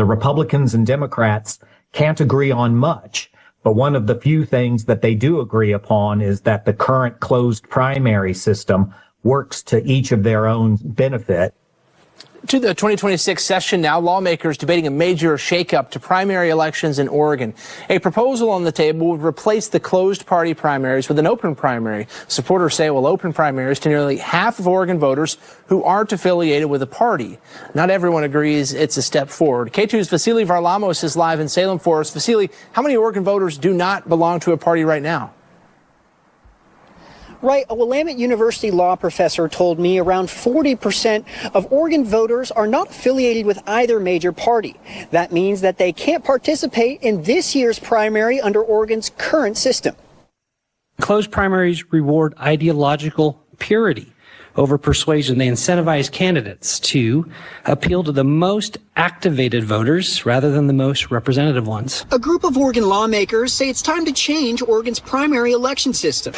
the Republicans and Democrats can't agree on much. But one of the few things that they do agree upon is that the current closed primary system works to each of their own benefit. To the 2026 session now, lawmakers debating a major shakeup to primary elections in Oregon. A proposal on the table would replace the closed party primaries with an open primary. Supporters say it will open primaries to nearly half of Oregon voters who aren't affiliated with a party. Not everyone agrees it's a step forward. K2's Vasily Varlamos is live in Salem for us. Vasily, how many Oregon voters do not belong to a party right now? Right. A Willamette University law professor told me around 40% of Oregon voters are not affiliated with either major party. That means that they can't participate in this year's primary under Oregon's current system. Closed primaries reward ideological purity over persuasion. They incentivize candidates to appeal to the most activated voters rather than the most representative ones. A group of Oregon lawmakers say it's time to change Oregon's primary election system.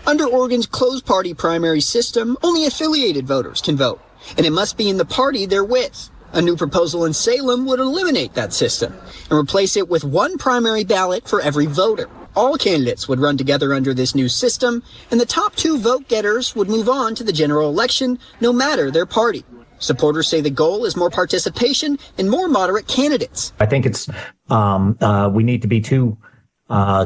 Under Oregon's closed party primary system, only affiliated voters can vote, and it must be in the party they're with. A new proposal in Salem would eliminate that system and replace it with one primary ballot for every voter. All candidates would run together under this new system, and the top two vote getters would move on to the general election, no matter their party. Supporters say the goal is more participation and more moderate candidates. I think it's we need to be too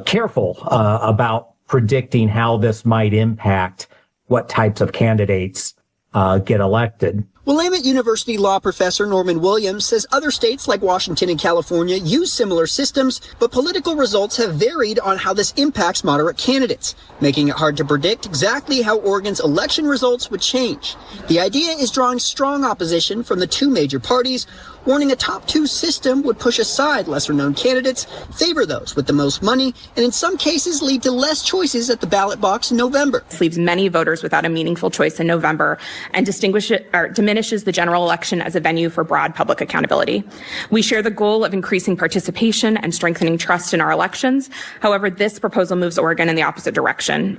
careful about predicting how this might impact what types of candidates get elected. Willamette University law professor Norman Williams says other states like Washington and California use similar systems, but political results have varied on how this impacts moderate candidates, making it hard to predict exactly how Oregon's election results would change. The idea is drawing strong opposition from the two major parties, warning a top two system would push aside lesser-known candidates, favor those with the most money, and in some cases lead to less choices at the ballot box in November. This leaves many voters without a meaningful choice in November and diminishes the general election as a venue for broad public accountability. We share the goal of increasing participation and strengthening trust in our elections. However, this proposal moves Oregon in the opposite direction.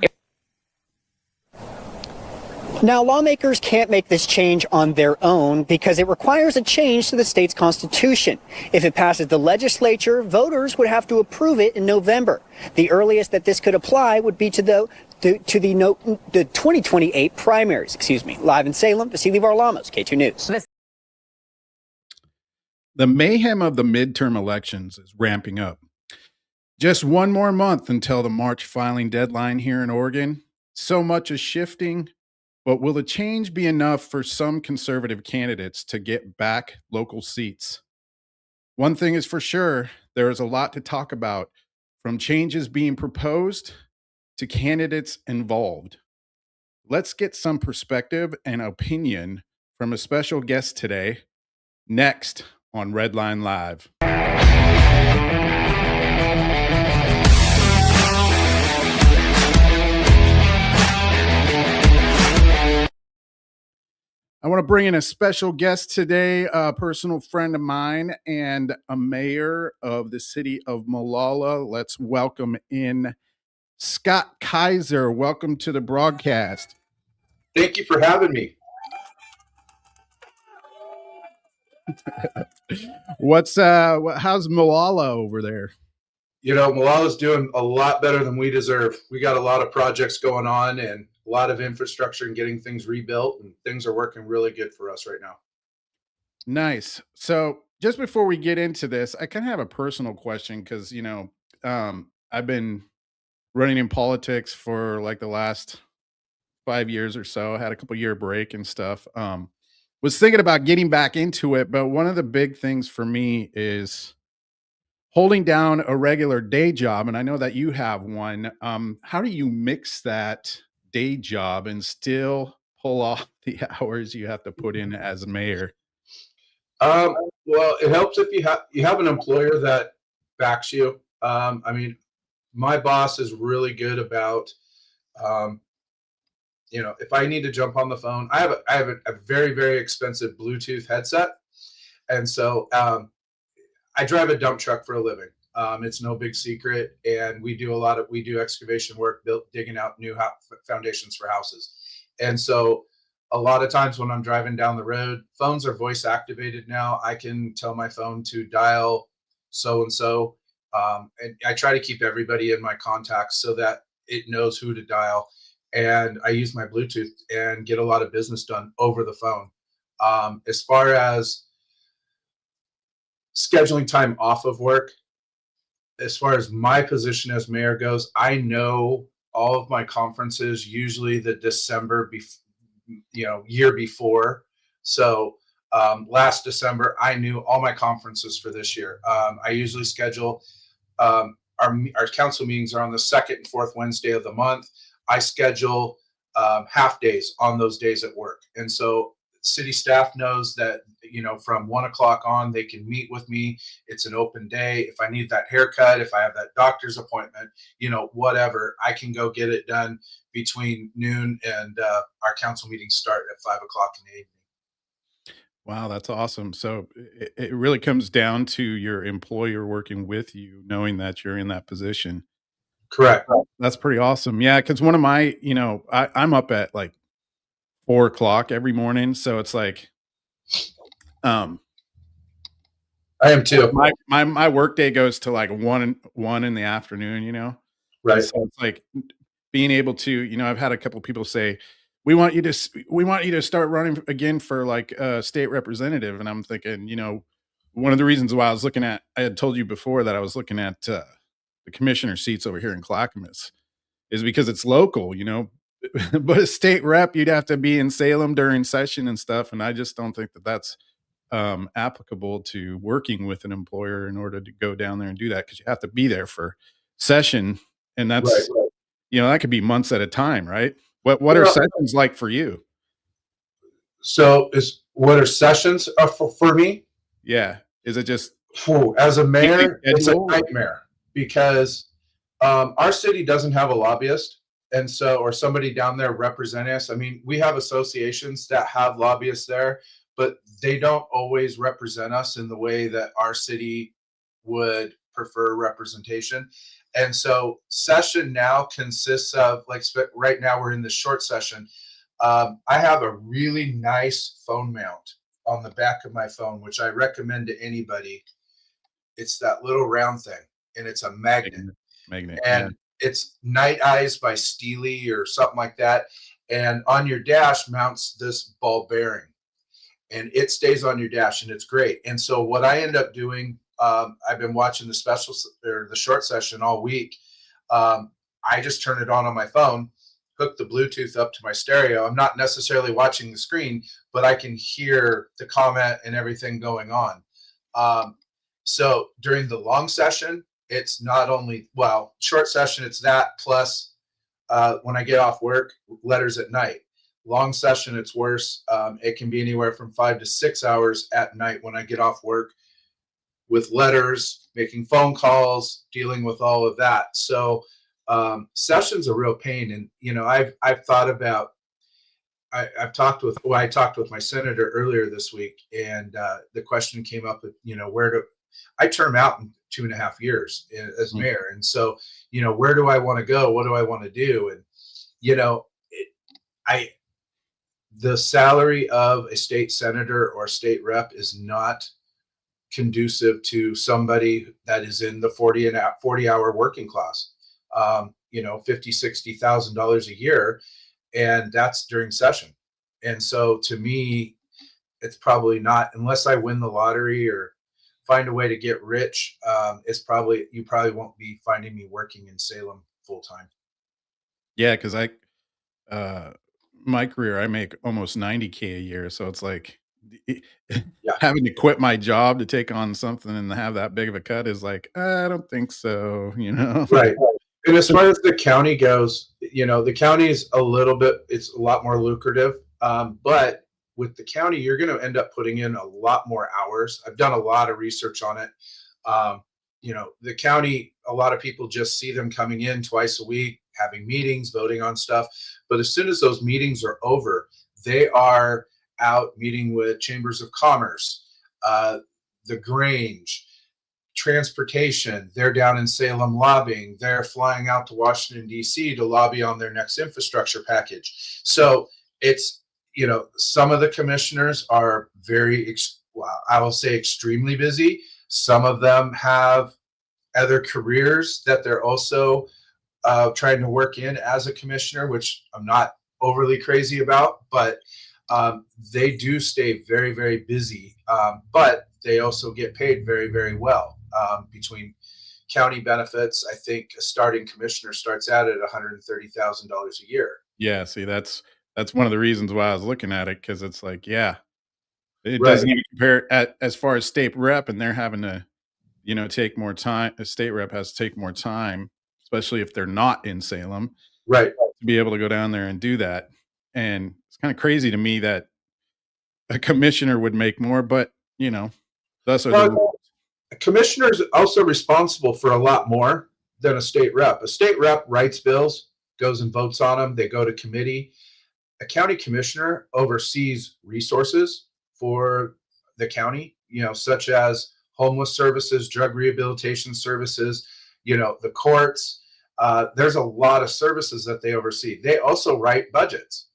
Now, lawmakers can't make this change on their own because it requires a change to the state's constitution. If it passes the legislature, voters would have to approve it in November. The earliest that this could apply would be to the 2028 primaries. Live in Salem, Vasily Varlamos, K2 News. The mayhem of the midterm elections is ramping up. Just one more month until the March filing deadline here in Oregon. So much is shifting. But will the change be enough for some conservative candidates to get back local seats? One thing is for sure, there is a lot to talk about, from changes being proposed to candidates involved. Let's get some perspective and opinion from a special guest today, next on Redline Live. I want to bring in a special guest today, a personal friend of mine and a mayor of the city of Molalla. Let's welcome in Scott Kaiser. Welcome to the broadcast. Thank you for having me. How's Molalla over there? You know, Mollalla's doing a lot better than we deserve. We got a lot of projects going on and a lot of infrastructure and getting things rebuilt, and things are working really good for us right now. Nice. So just before we get into this, I kind of have a personal question because, I've been running in politics for like the last 5 years or so. I had a couple year break and stuff. Was thinking about getting back into it, but one of the big things for me is holding down a regular day job. And I know that you have one. How do you mix that day job and still pull off the hours you have to put in as mayor? Well, it helps if you have an employer that backs you. My boss is really good about, if I need to jump on the phone, I have a very, very expensive Bluetooth headset. And so I drive a dump truck for a living. It's no big secret. And we do excavation work, digging out new foundations for houses. And so a lot of times when I'm driving down the road, phones are voice activated now. I can tell my phone to dial so and so. And I try to keep everybody in my contacts so that it knows who to dial. And I use my Bluetooth and get a lot of business done over the phone. As far as scheduling time off of work, as far as my position as mayor goes, I know all of my conferences usually the December year before. So last December, I knew all my conferences for this year. I usually schedule our council meetings are on the second and fourth Wednesday of the month. I schedule half days on those days at work, and so city staff knows that from 1 o'clock on they can meet with me. It's an open day. If I need that haircut, if I have that doctor's appointment, whatever, I can go get it done between noon and our council meetings start at 5 o'clock in the evening. Wow, that's awesome. So it really comes down to your employer working with you, knowing that you're in that position. Correct. That's pretty awesome. Yeah, because one of my, I'm up at like 4 o'clock every morning, so it's like, I am too. My work day goes to like one in the afternoon. Right. And so it's like being able to, I've had a couple of people say, we want you to start running again for like a state representative. And I'm thinking, one of the reasons why I had told you before that I was looking at the commissioner seats over here in Clackamas is because it's local, but a state rep, you'd have to be in Salem during session and stuff. And I just don't think that that's applicable to working with an employer in order to go down there and do that, because you have to be there for session. And that's, right. That could be months at a time, right? What are sessions like for you? So what are sessions for me? Yeah. Is it just as a mayor, it's a nightmare because our city doesn't have a lobbyist, and so or somebody down there representing us. I mean, we have associations that have lobbyists there, but they don't always represent us in the way that our city would prefer representation. And so session now consists of, like, right now we're in the short session. I have a really nice phone mount on the back of my phone, which I recommend to anybody. It's that little round thing, and it's a magnet. And it's Night Eyes by Steely or something like that. And on your dash mounts this ball bearing, and it stays on your dash, and it's great. And so what I end up doing, I've been watching the short session all week. I just turn it on my phone, hook the Bluetooth up to my stereo. I'm not necessarily watching the screen, but I can hear the comment and everything going on. So during the long session, it's not only, short session, it's that plus when I get off work, letters at night. Long session, it's worse. It can be anywhere from 5 to 6 hours at night when I get off work with letters, making phone calls, dealing with all of that. So session's a real pain. And, I've thought about, I talked with my senator earlier this week, and the question came up, I term out in 2.5 years as mayor. And so, where do I want to go? What do I want to do? And, the salary of a state senator or state rep is not conducive to somebody that is in the 40-hour working class, $50,000-$60,000 a year. And that's during session. And so to me, it's probably not, unless I win the lottery or find a way to get rich. You probably won't be finding me working in Salem full time. Yeah. Cause my career, I make almost $90K a year. So it's like having to quit my job to take on something and have that big of a cut is like, I don't think so, Right. And as far as the county goes, the county is it's a lot more lucrative. But with the county, you're going to end up putting in a lot more hours. I've done a lot of research on it. The county, a lot of people just see them coming in twice a week, having meetings, voting on stuff. But as soon as those meetings are over, they are out meeting with chambers of commerce, the Grange, transportation. They're down in Salem lobbying. They're flying out to Washington, D.C. to lobby on their next infrastructure package. So it's, some of the commissioners are well, I will say extremely busy. Some of them have other careers that they're also trying to work in as a commissioner, which I'm not overly crazy about, but they do stay very, very busy. But they also get paid very, very well. Between county benefits, I think a starting commissioner starts out at $130,000 a year. Yeah, see, that's one of the reasons why I was looking at it, because it's like, yeah, it Right. doesn't even compare as far as state rep, and they're having to, take more time. A state rep has to take more time, especially if they're not in Salem, Right. to be able to go down there and do that. And it's kind of crazy to me that a commissioner would make more, but thus are the rules. A commissioner is also responsible for a lot more than a state rep. A state rep writes bills, goes and votes on them. They go to committee. A county commissioner oversees resources for the county, such as homeless services, drug rehabilitation services, the courts. There's a lot of services that they oversee. They also write budgets.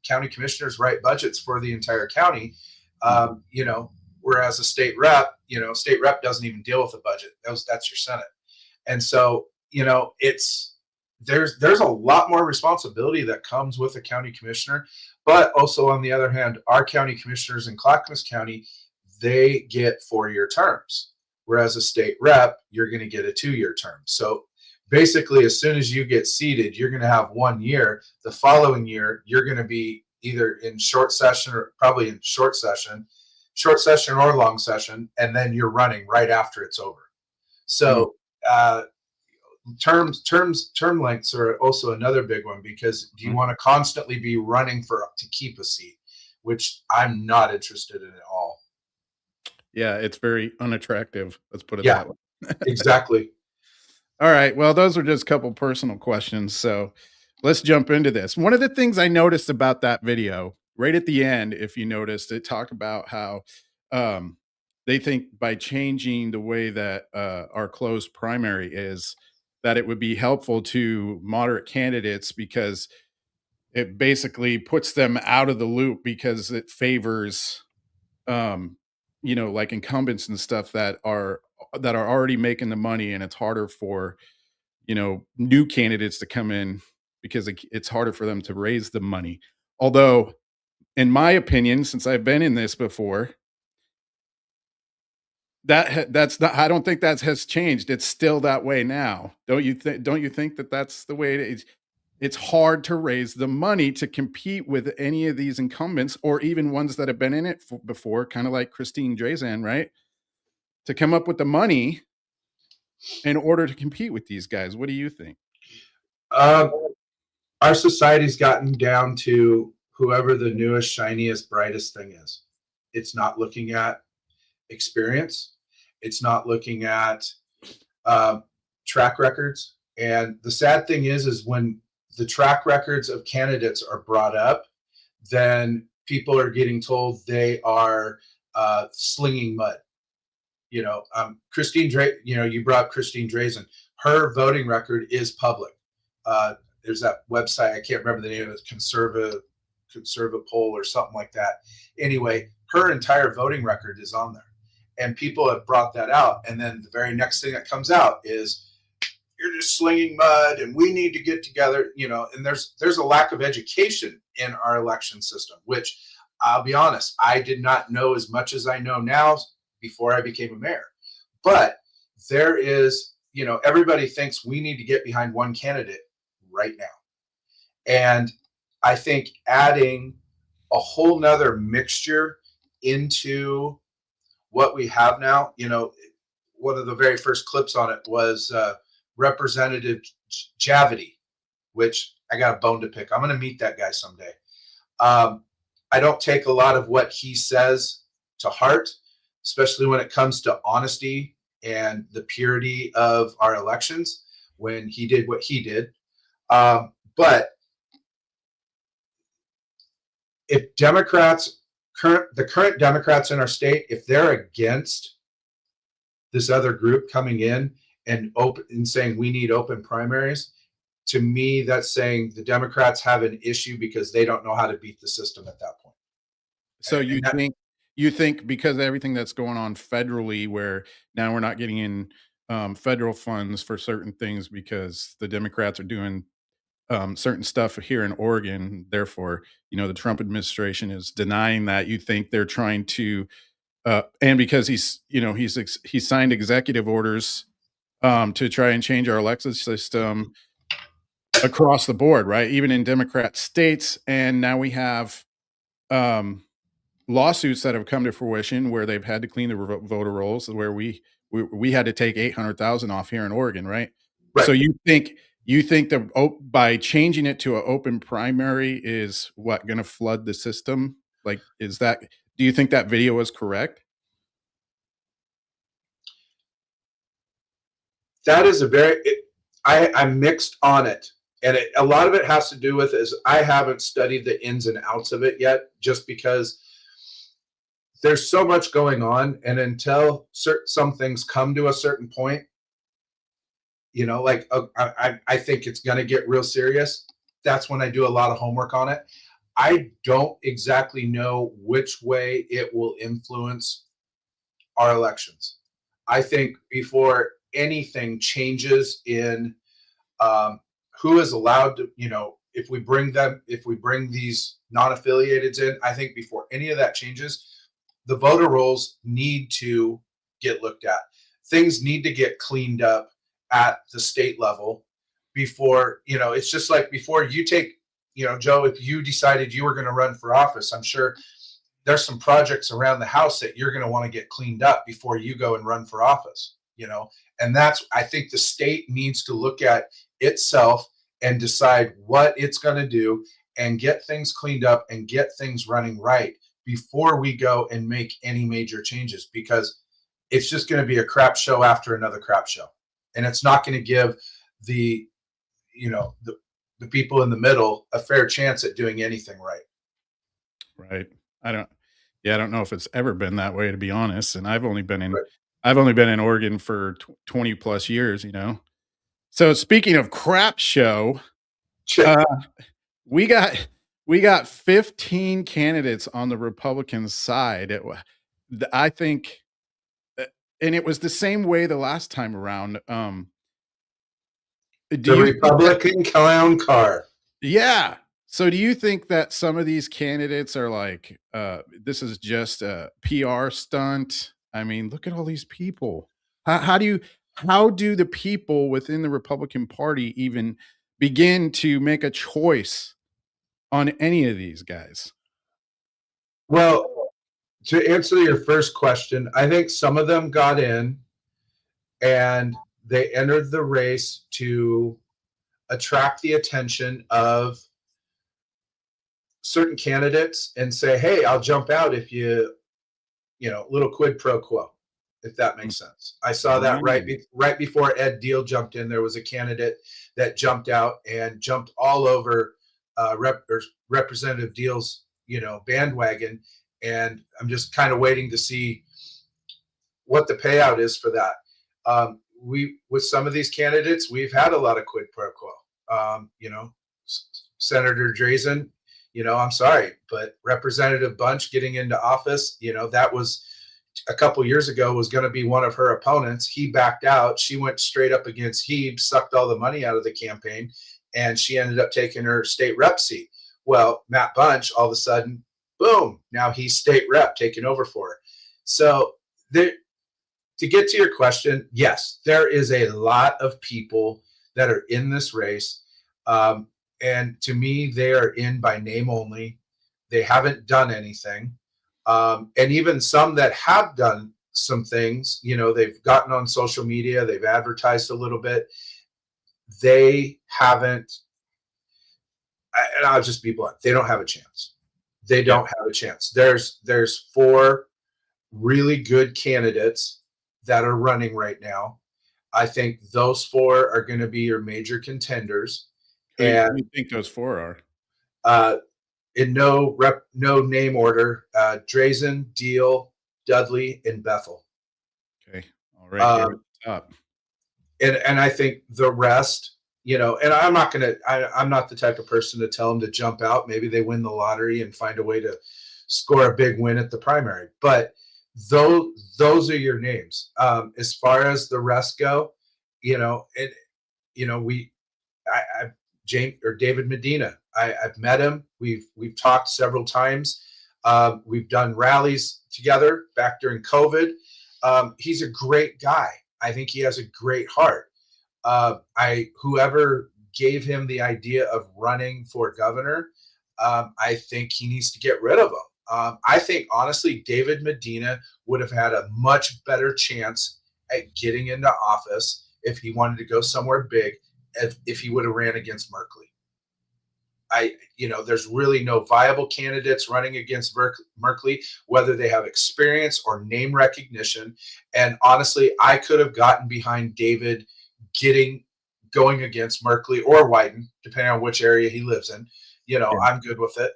County commissioners write budgets for the entire county. Whereas a state rep doesn't even deal with the budget. That's your Senate. And so, there's a lot more responsibility that comes with a county commissioner. But also, on the other hand, our county commissioners in Clackamas County, they get 4-year terms. Whereas a state rep, you're going to get a 2-year term. So basically, as soon as you get seated, you're going to have 1 year. The following year, you're going to be either in short session or probably in short session or long session, and then you're running right after it's over. So term lengths are also another big one, because do you want to constantly be running to keep a seat, which I'm not interested in at all. Yeah, it's very unattractive. Let's put it that way. Exactly. All right. Well, those are just a couple personal questions. So let's jump into this. One of the things I noticed about that video, right at the end, if you noticed, it talked about how they think by changing the way that our closed primary is, that it would be helpful to moderate candidates, because it basically puts them out of the loop, because it favors, like incumbents and stuff that are already making the money, and it's harder for, new candidates to come in, because it's harder for them to raise the money. Although, in my opinion, since I've been in this before, that's not. I don't think that has changed. It's still that way now. Don't you think that that's the way it is? It's hard to raise the money to compete with any of these incumbents, or even ones that have been in it before, kind of like Christine Drazan, right? To come up with the money in order to compete with these guys. What do you think? Our society's gotten down to whoever the newest, shiniest, brightest thing is. It's not looking at experience. It's not looking at track records. And the sad thing is when the track records of candidates are brought up, then people are getting told they are slinging mud. Christine you brought up Christine Drazan. Her voting record is public. There's that website, I can't remember the name of it, Conserva poll or something like that. Anyway, her entire voting record is on there, and people have brought that out. And then the very next thing that comes out is, you're just slinging mud, and we need to get together. And there's a lack of education in our election system, which, I'll be honest, I did not know as much as I know now before I became a mayor. But there is, everybody thinks we need to get behind one candidate right now. And I think adding a whole nother mixture into what we have now, one of the very first clips on it was Representative Javity, which I got a bone to pick. I'm going to meet that guy someday. I don't take a lot of what he says to heart, especially when it comes to honesty and the purity of our elections, when he did what he did. But if the current Democrats in our state, if they're against this other group coming in and saying we need open primaries, to me, that's saying the Democrats have an issue because they don't know how to beat the system at that point. So And that, you think because of everything that's going on federally, where now we're not getting in federal funds for certain things because the Democrats are doing certain stuff here in Oregon, therefore, the Trump administration is denying that. You think they're trying to, and because he's signed executive orders to try and change our election system across the board, right? Even in Democrat states, and now we have um, lawsuits that have come to fruition where they've had to clean the voter rolls, where we had to take 800,000 off here in Oregon, right? right. So you think that by changing it to an open primary is what going to flood the system? Like, do you think that video is correct? That is I'm mixed on it. And a lot of it has to do with is I haven't studied the ins and outs of it yet, just because there's so much going on. And until some things come to a certain point, I think it's going to get real serious. That's when I do a lot of homework on it. I don't exactly know which way it will influence our elections. I think before anything changes in who is allowed to, if we bring these non-affiliateds in, I think before any of that changes, the voter rolls need to get looked at. Things need to get cleaned up at the state level before, it's just like before you take, Joe, if you decided you were going to run for office, I'm sure there's some projects around the house that you're going to want to get cleaned up before you go and run for office, and I think the state needs to look at itself and decide what it's going to do and get things cleaned up and get things running right before we go and make any major changes, because it's just going to be a crap show after another crap show. And it's not going to give the people in the middle a fair chance at doing anything right. Right. I don't know if it's ever been that way, to be honest. And I've only been in Oregon for 20 plus years, So speaking of crap show, we got 15 candidates on the Republican side. I think, and it was the same way the last time around. The Republican clown car. Yeah. So do you think that some of these candidates are like, this is just a PR stunt? I mean, look at all these people. How do the people within the Republican Party even begin to make a choice on any of these guys? Well, to answer your first question, I think some of them got in and they entered the race to attract the attention of certain candidates and say, hey, I'll jump out if little quid pro quo, if that makes sense. I saw that right before Ed Deal jumped in. There was a candidate that jumped out and jumped all over Representative Deal's bandwagon, and I'm just kind of waiting to see what the payout is for that. With some of these candidates, we've had a lot of quid pro quo. Senator Drazen, I'm sorry, but Representative Bunch getting into office, that was a couple years ago, was going to be one of her opponents. He backed out. She went straight up against Hebe, sucked all the money out of the campaign, and she ended up taking her state rep seat. Well, Matt Bunch, all of a sudden, boom, now he's state rep taking over for her. So to get to your question, yes, there is a lot of people that are in this race. And to me, they are in by name only. They haven't done anything. And even some that have done some things, they've gotten on social media, they've advertised a little bit. They haven't, and I'll just be blunt, they don't have a chance. They don't have a chance. There's 4 really good candidates that are running right now. I think those 4 are going to be your major contenders. Who do you think those 4 are? In no name order: Drazen, Deal, Dudley, and Bethel. Okay, all right, here at the top. And I think the rest, and I'm not the type of person to tell them to jump out. Maybe they win the lottery and find a way to score a big win at the primary. But those are your names. As far as the rest go, I've James or David Medina. I've met him. We've talked several times. We've done rallies together back during COVID. He's a great guy. I think he has a great heart. Whoever gave him the idea of running for governor, I think he needs to get rid of him. I think honestly, David Medina would have had a much better chance at getting into office if he wanted to go somewhere big, if he would have ran against Merkley. There's really no viable candidates running against Merkley, whether they have experience or name recognition. And honestly, I could have gotten behind David going against Merkley or Wyden, depending on which area he lives in. I'm good with it.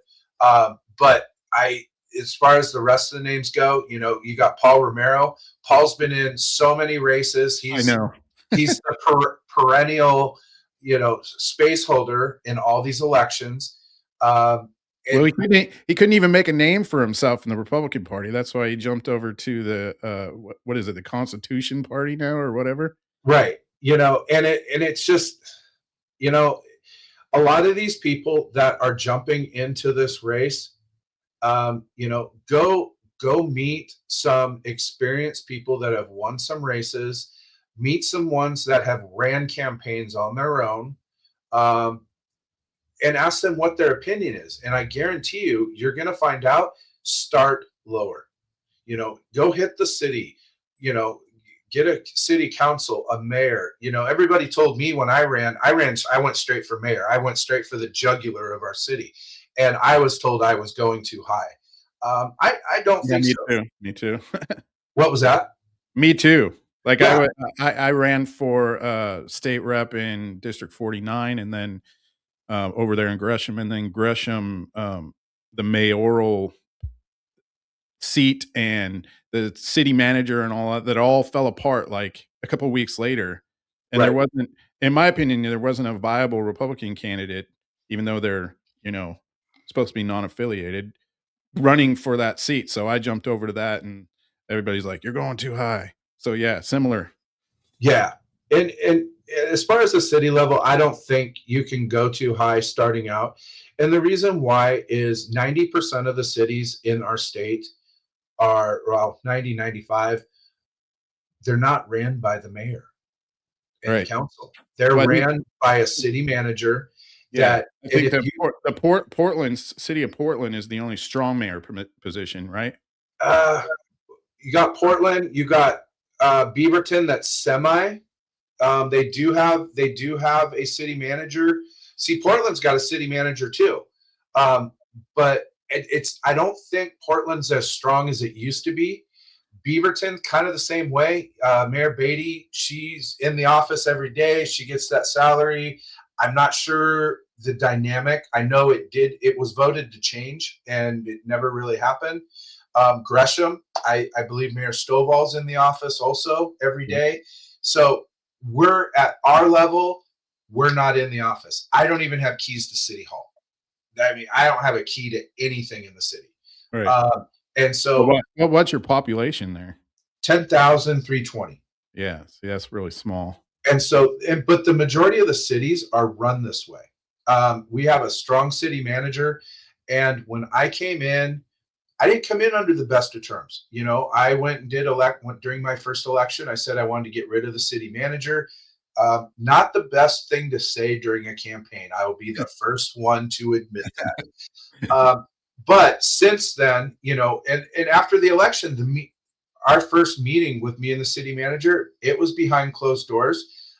But as far as the rest of the names go, you got Paul Romero. Paul's been in so many races. I know. He's the perennial, space holder in all these elections. Well, he couldn't even make a name for himself in the Republican Party. That's why he jumped over to the what is it, the Constitution Party now or whatever. Right. And it's just, a lot of these people that are jumping into this race, go meet some experienced people that have won some races, meet some ones that have ran campaigns on their own, and ask them what their opinion is. And I guarantee you're going to find out. Start lower, go hit the city, get a city council, a mayor. Everybody told me when I went straight for mayor. I went straight for the jugular of our city. And I was told I was going too high. I don't think so. Me too. What was that? Me too. Like Yeah. I ran for state rep in District 49 and then over there in Gresham, and then Gresham, the mayoral seat and the city manager and all that all fell apart like a couple of weeks later. And Right. there wasn't, in my opinion, there wasn't a viable Republican candidate, even though they're, supposed to be non-affiliated, running for that seat. So I jumped over to that and everybody's like, you're going too high. So yeah, similar. Yeah. And as far as the city level, I don't think you can go too high starting out. And the reason why is 90% of the cities in our state are, 95, they're not ran by the mayor and Right. council. They're ran by a city manager. Yeah, I think the city of Portland is the only strong mayor position, right? You got Portland, you got Beaverton, that's semi. They do have a city manager. See, Portland's got a city manager too, but I don't think Portland's as strong as it used to be. Beaverton, kind of the same way. Mayor Beatty, she's in the office every day. She gets that salary. I'm not sure the dynamic. I know it was voted to change and it never really happened. Gresham, I believe Mayor Stovall's in the office also every day. So we're at our level, we're not in the office. I don't even have keys to City Hall. I mean, I don't have a key to anything in the city. Right. And so what's your population there? 10,320. Yeah. See, that's really small. And so, but the majority of the cities are run this way. We have a strong city manager. And when I came in, I didn't come in under the best of terms. I went and during my first election, I said I wanted to get rid of the city manager. Not the best thing to say during a campaign. I will be the first one to admit that. But since then, and after the election, our first meeting with me and the city manager, it was behind closed doors.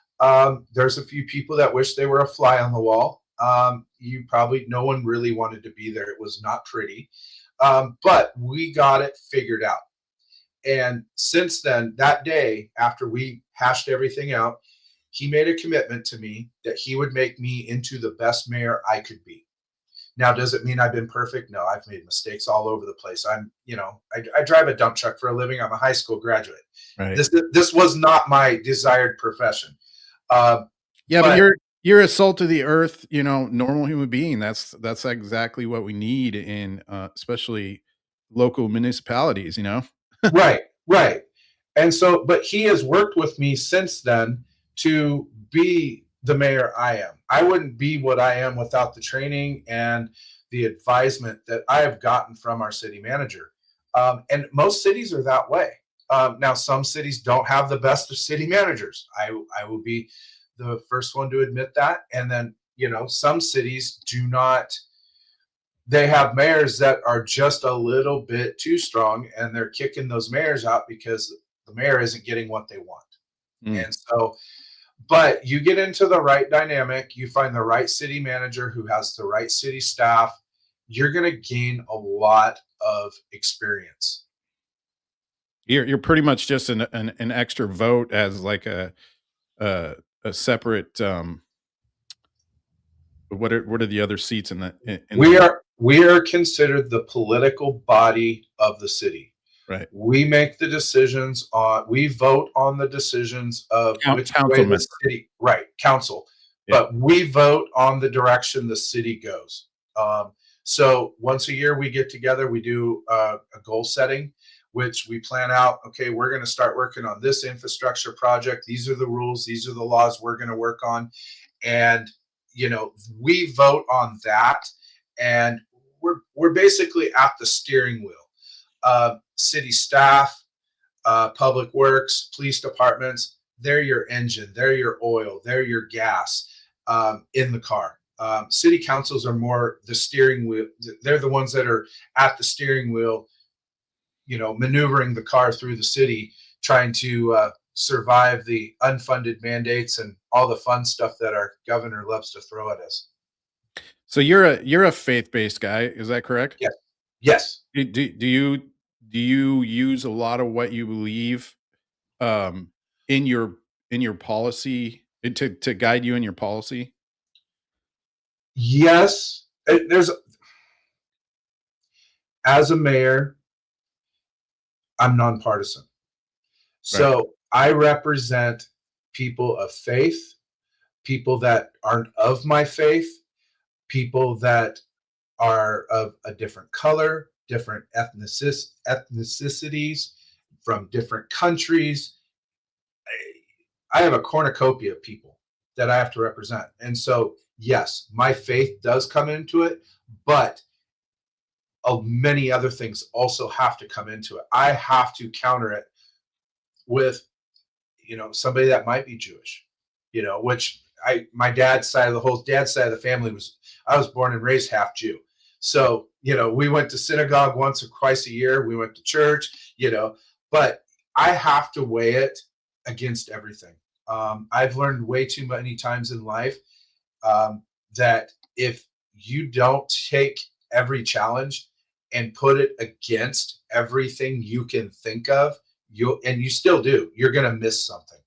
There's a few people that wish they were a fly on the wall. No one really wanted to be there. It was not pretty. But we got it figured out. And since then, that day, after we hashed everything out, he made a commitment to me that he would make me into the best mayor I could be. Now, does it mean I've been perfect? No, I've made mistakes all over the place. I drive a dump truck for a living. I'm a high school graduate. Right. This was not my desired profession. But you're a salt of the earth, normal human being. That's exactly what we need in, especially local municipalities, you know? Right, right. And so, but he has worked with me since then to be the mayor I am. I wouldn't be what I am without the training and the advisement that I have gotten from our city manager. And most cities are that way. Now, some cities don't have the best of city managers. I will be the first one to admit that. And then, some cities do not, they have mayors that are just a little bit too strong, and they're kicking those mayors out because the mayor isn't getting what they want. And so, but you get into the right dynamic, you find the right city manager who has the right city staff, you're going to gain a lot of experience. You're pretty much just an extra vote as like a separate, what are the other seats in the, We are considered the political body of the city. right? We make the decisions we vote on the decisions of which way the city, right, council, but we vote on the direction the city goes. So once a year we get together, we do a goal setting, which we plan out, okay, we're going to start working on this infrastructure project. These are the rules. These are the laws we're going to work on. And, we vote on that. And we're basically at the steering wheel. City staff, public works, police departments, they're your engine, they're your oil, they're your gas in the car. City councils are more the steering wheel. They're the ones that are at the steering wheel, maneuvering the car through the city, trying to survive the unfunded mandates and all the fun stuff that our governor loves to throw at us. So you're a faith-based guy, is that correct? Yes. Yes. Do you use a lot of what you believe in your policy to guide you in your policy? Yes. As a mayor, I'm nonpartisan. So Right. I represent people of faith, people that aren't of my faith, people that are of a different color, different ethnicities, from different countries. I have a cornucopia of people that I have to represent. And so, yes, my faith does come into it, but many other things also have to come into it. I have to counter it with, somebody that might be Jewish, which my dad's side of the family I was born and raised half Jew. So, we went to synagogue once or twice a year. We went to church, but I have to weigh it against everything. I've learned way too many times in life that if you don't take every challenge and put it against everything you can think of, you still do, you're going to miss something.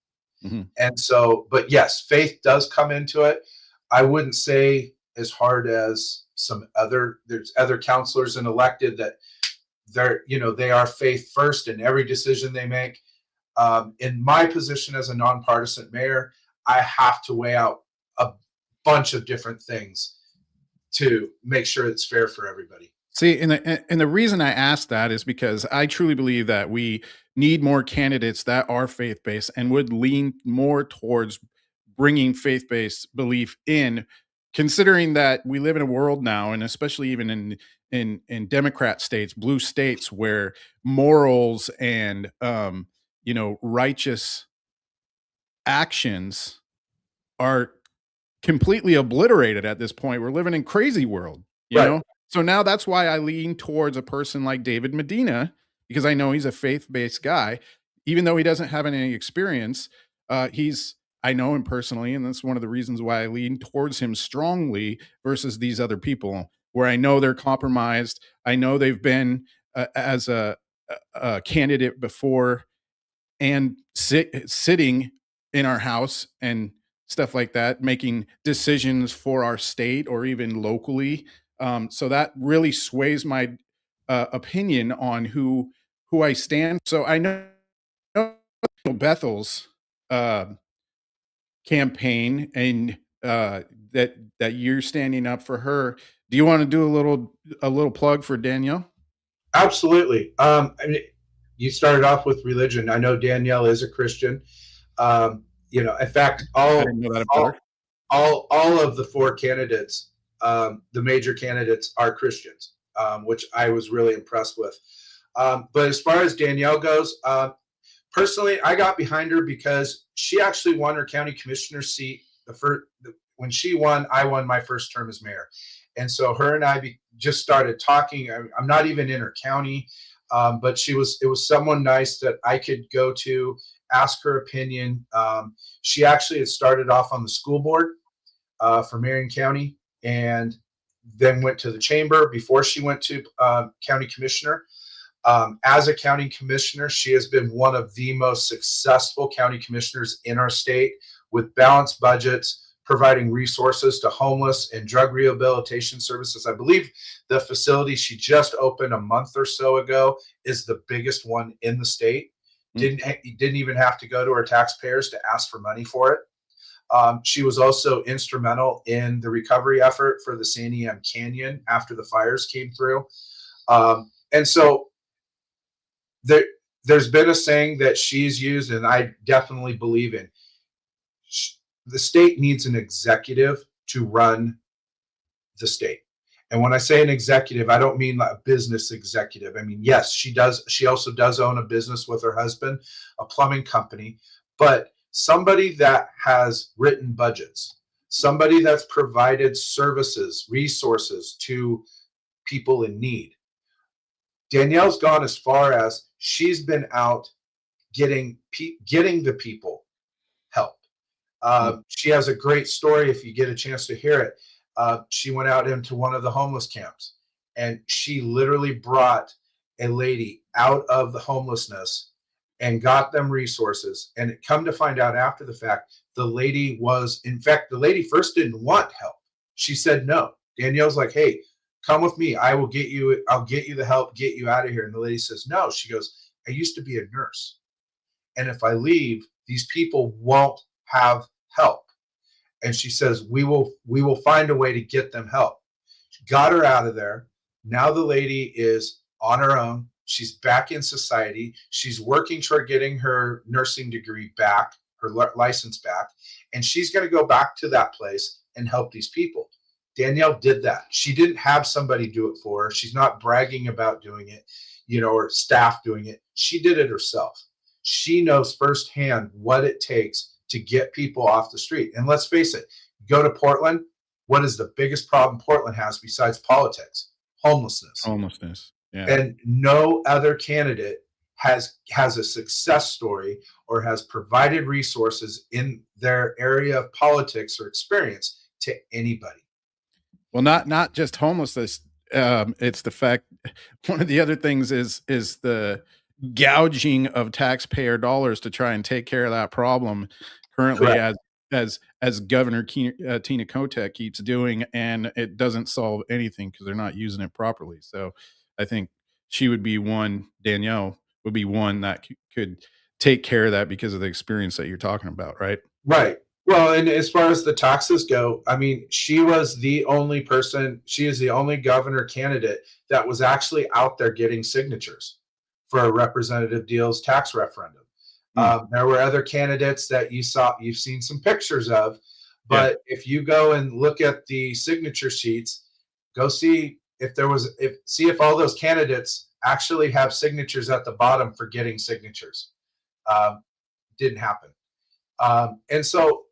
Mm-hmm. And so, but yes, faith does come into it. I wouldn't say as hard as there's other counselors and elected that they are faith first in every decision they make. In my position as a nonpartisan mayor, I have to weigh out a bunch of different things to make sure it's fair for everybody. See, and the reason I asked that is because I truly believe that we need more candidates that are faith-based and would lean more towards bringing faith-based belief in, considering that we live in a world now, and especially even in Democrat states, blue states, where morals and righteous actions are completely obliterated at this point. We're living in crazy world, you know? So now that's why I lean towards a person like David Medina, because I know he's a faith-based guy, even though he doesn't have any experience. I know him personally, and that's one of the reasons why I lean towards him strongly versus these other people, where I know they're compromised. I know they've been as a candidate before and sitting in our house and stuff like that, making decisions for our state or even locally. So that really sways my opinion on who I stand. So I know Bethel's campaign and that you're standing up for her. Do you want to do a little plug for Danielle? Absolutely. I mean, you started off with religion. I know Danielle is a Christian. In fact, I didn't know that about her. all of the four candidates, the major candidates, are Christians, which I was really impressed with. But as far as Danielle goes, personally, I got behind her because she actually won her county commissioner seat. When she won, I won my first term as mayor. And so her and I just started talking. I'm not even in her county, but it was someone nice that I could go to, ask her opinion. She actually had started off on the school board for Marion County, and then went to the chamber before she went to county commissioner. As a county commissioner, she has been one of the most successful county commissioners in our state, with balanced budgets, providing resources to homeless and drug rehabilitation services. I believe the facility she just opened a month or so ago is the biggest one in the state. Didn't even have to go to our taxpayers to ask for money for it. She was also instrumental in the recovery effort for the Santiam Canyon after the fires came through. And so there's been a saying that she's used, and I definitely believe in. The state needs an executive to run the state. And when I say an executive, I don't mean a business executive. I mean, yes, she does. She also does own a business with her husband, a plumbing company, but somebody that has written budgets, somebody that's provided services, resources to people in need. Danielle's gone as far as she's been out getting the people help. She has a great story if you get a chance to hear it. She went out into one of the homeless camps, and she literally brought a lady out of the homelessness and got them resources. And it come to find out after the fact, the lady first didn't want help. She said no. Danielle's like, hey, come with me. I'll get you the help, get you out of here. And the lady says no. She goes, I used to be a nurse, and if I leave, these people won't have help. And she says, we will find a way to get them help. She got her out of there. Now the lady is on her own. She's back in society. She's working toward getting her nursing degree back, her license back, and she's going to go back to that place and help these people. Danielle did that. She didn't have somebody do it for her. She's not bragging about doing it, or staff doing it. She did it herself. She knows firsthand what it takes to get people off the street. And let's face it, go to Portland. What is the biggest problem Portland has besides politics? Homelessness. Yeah. And no other candidate has a success story or has provided resources in their area of politics or experience to anybody. Well, not just homelessness. It's the fact, one of the other things is the gouging of taxpayer dollars to try and take care of that problem currently. Correct. as Governor Tina Kotek keeps doing, and it doesn't solve anything because they're not using it properly. So I think Danielle would be one that could take care of that because of the experience that you're talking about, right? Right. Well, and as far as the taxes go, I mean, she is the only governor candidate that was actually out there getting signatures for a Representative Deal's tax referendum. There were other candidates that you've seen some pictures of, but if you go and look at the signature sheets, go see if all those candidates actually have signatures at the bottom for getting signatures. Didn't happen. And so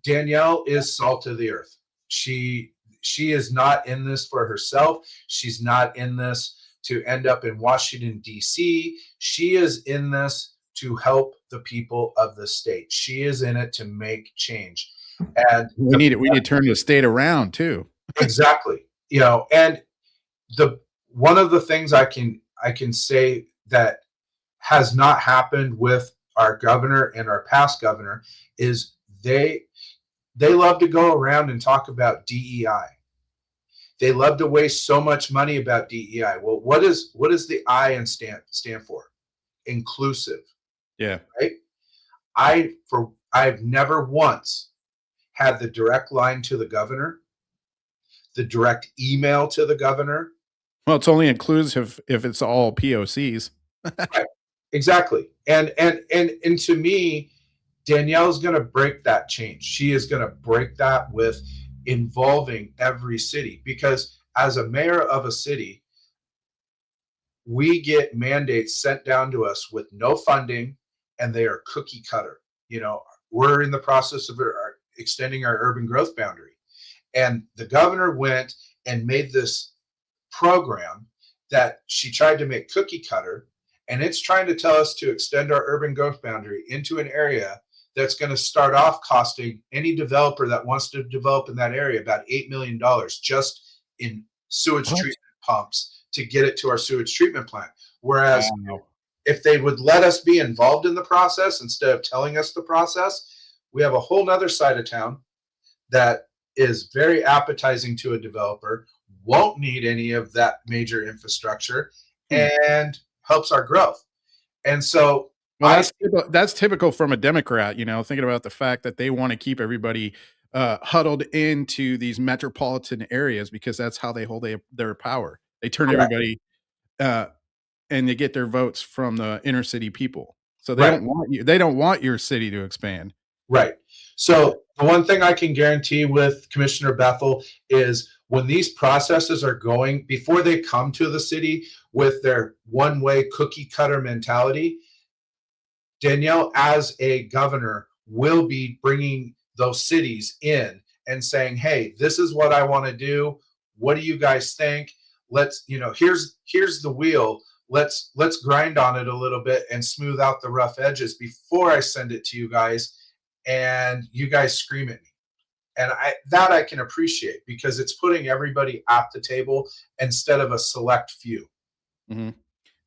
Danielle is salt of the earth. She is not in this for herself. She's not in this to end up in Washington, D.C. She is in this to help the people of the state. She is in it to make change. And we need to turn the state around too. Exactly. And one of the things I can say that has not happened with our governor and our past governor is they love to go around and talk about DEI. They love to waste so much money about DEI. Well, what does the I stand for? Inclusive. Yeah. Right. I've never once had the direct line to the governor, the direct email to the governor, Well, it's only inclusive if it's all POCs. Right. Exactly. And to me, Danielle's going to break that change. She is going to break that with involving every city, because as a mayor of a city, we get mandates sent down to us with no funding, and they are cookie cutter. We're in the process of extending our urban growth boundary, and the governor went and made this program that she tried to make cookie cutter, and it's trying to tell us to extend our urban growth boundary into an area that's going to start off costing any developer that wants to develop in that area about $8 million just in sewage treatment pumps to get it to our sewage treatment plant. Whereas if they would let us be involved in the process instead of telling us the process, we have a whole nother side of town that is very appetizing to a developer, won't need any of that major infrastructure, and helps our growth. And so that's typical from a Democrat, thinking about the fact that they want to keep everybody huddled into these metropolitan areas because that's how they hold their power. They turn everybody and they get their votes from the inner city people. So they don't want your city to expand. Right. So the one thing I can guarantee with Commissioner Bethel is when these processes are going, before they come to the city with their one-way cookie cutter mentality, Danielle, as a governor, will be bringing those cities in and saying, hey, this is what I want to do. What do you guys think? Let's, here's the wheel. Let's grind on it a little bit and smooth out the rough edges before I send it to you guys, and you guys scream at me. And I can appreciate, because it's putting everybody at the table instead of a select few. Mm-hmm.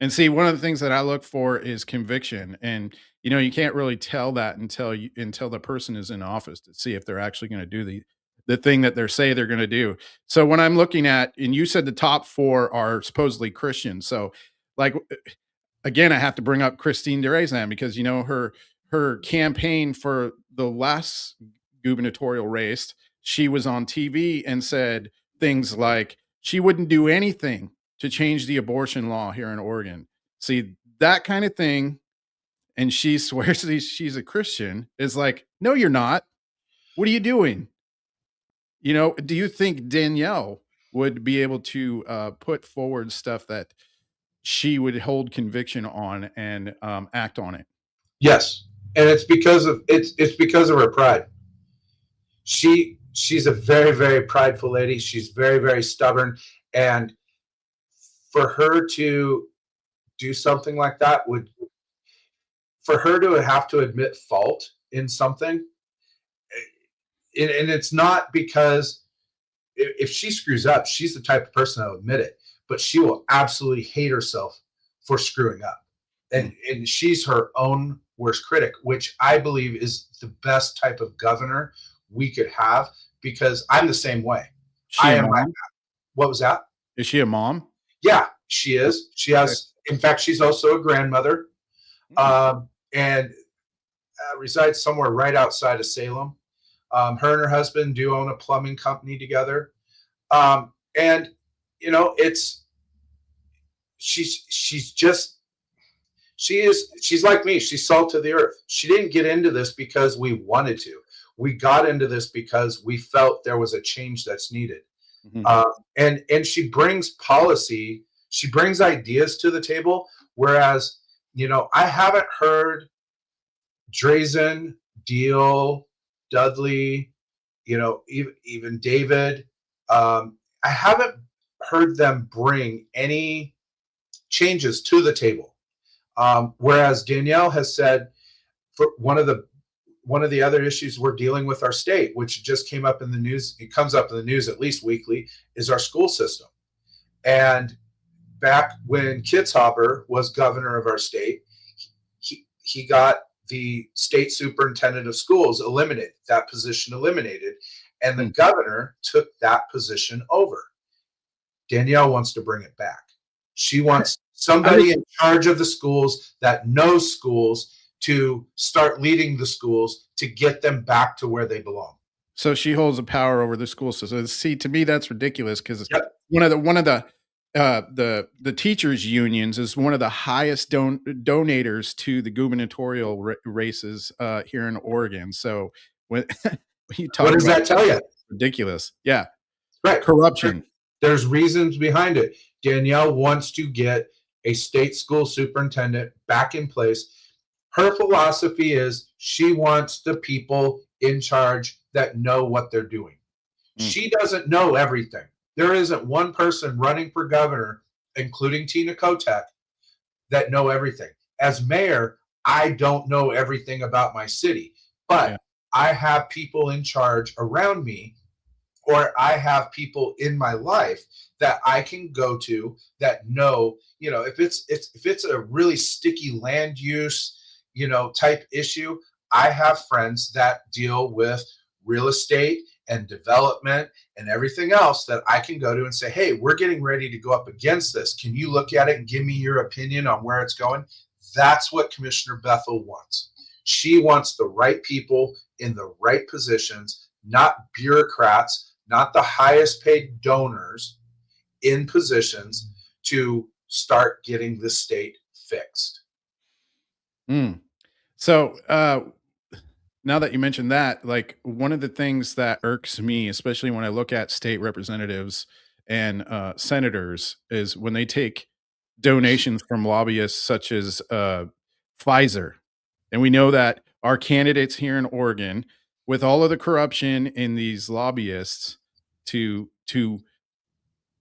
And see, one of the things that I look for is conviction. And, you can't really tell that until the person is in office to see if they're actually going to do the thing that they're saying they're going to do. So when I'm looking at, and you said the top 4 are supposedly Christian. So like, again, I have to bring up Christine DeRazan because, her campaign for the last gubernatorial race, she was on TV and said things like she wouldn't do anything to change the abortion law here in Oregon. See, that kind of thing. And she swears she's a Christian is like, no, you're not. What are you doing? Do you think Danielle would be able to put forward stuff that she would hold conviction on and act on it? Yes. And it's because of her pride. She's a very, very prideful lady. She's very, very stubborn. And for her to do something like that for her to have to admit fault in something, and it's not because if she screws up, she's the type of person that will admit it, but she will absolutely hate herself for screwing up. And she's her own worst critic, which I believe is the best type of governor we could have, because I'm the same way. What was that? Is she a mom? Yeah, she is. She has, in fact, she's also a grandmother, and resides somewhere right outside of Salem. Her and her husband do own a plumbing company together. And she's like me. She's salt of the earth. She didn't get into this because we wanted to. We got into this because we felt there was a change that's needed. Mm-hmm. And she brings policy. She brings ideas to the table. Whereas, I haven't heard Drazen, Deal, Dudley, even David. I haven't heard them bring any changes to the table. Whereas Danielle has said, for one of the other issues we're dealing with our state, which just came up in the news, it comes up in the news at least weekly, is our school system. And back when Kitzhaber was governor of our state, he got the state superintendent of schools eliminated, that position eliminated, and the governor took that position over. Danielle wants to bring it back. She wants somebody in charge of the schools that knows schools to start leading the schools to get them back to where they belong. So she holds the power over the school system. See, to me, that's ridiculous because one of the the teachers unions is one of the highest donators to the gubernatorial races here in Oregon. So when you talk What does about that tell you? ridiculous, yeah, Right. corruption. There's reasons behind it. Danielle wants to get a state school superintendent back in place. Her philosophy is she wants the people in charge that know what they're doing. She doesn't know everything. There isn't one person running for governor, including Tina Kotek, that know everything. As mayor, I don't know everything about my city, but I have people in charge around me, or I have people in my life that I can go to that know, if it's a really sticky land use, type issue, I have friends that deal with real estate and development and everything else that I can go to and say, hey, we're getting ready to go up against this. Can you look at it and give me your opinion on where it's going? That's what Commissioner Bethel wants. She wants the right people in the right positions, not bureaucrats, not the highest paid donors in positions to start getting the state fixed. So now that you mentioned that, like one of the things that irks me, especially when I look at state representatives and senators, is when they take donations from lobbyists such as Pfizer. And we know that our candidates here in Oregon, with all of the corruption in these lobbyists to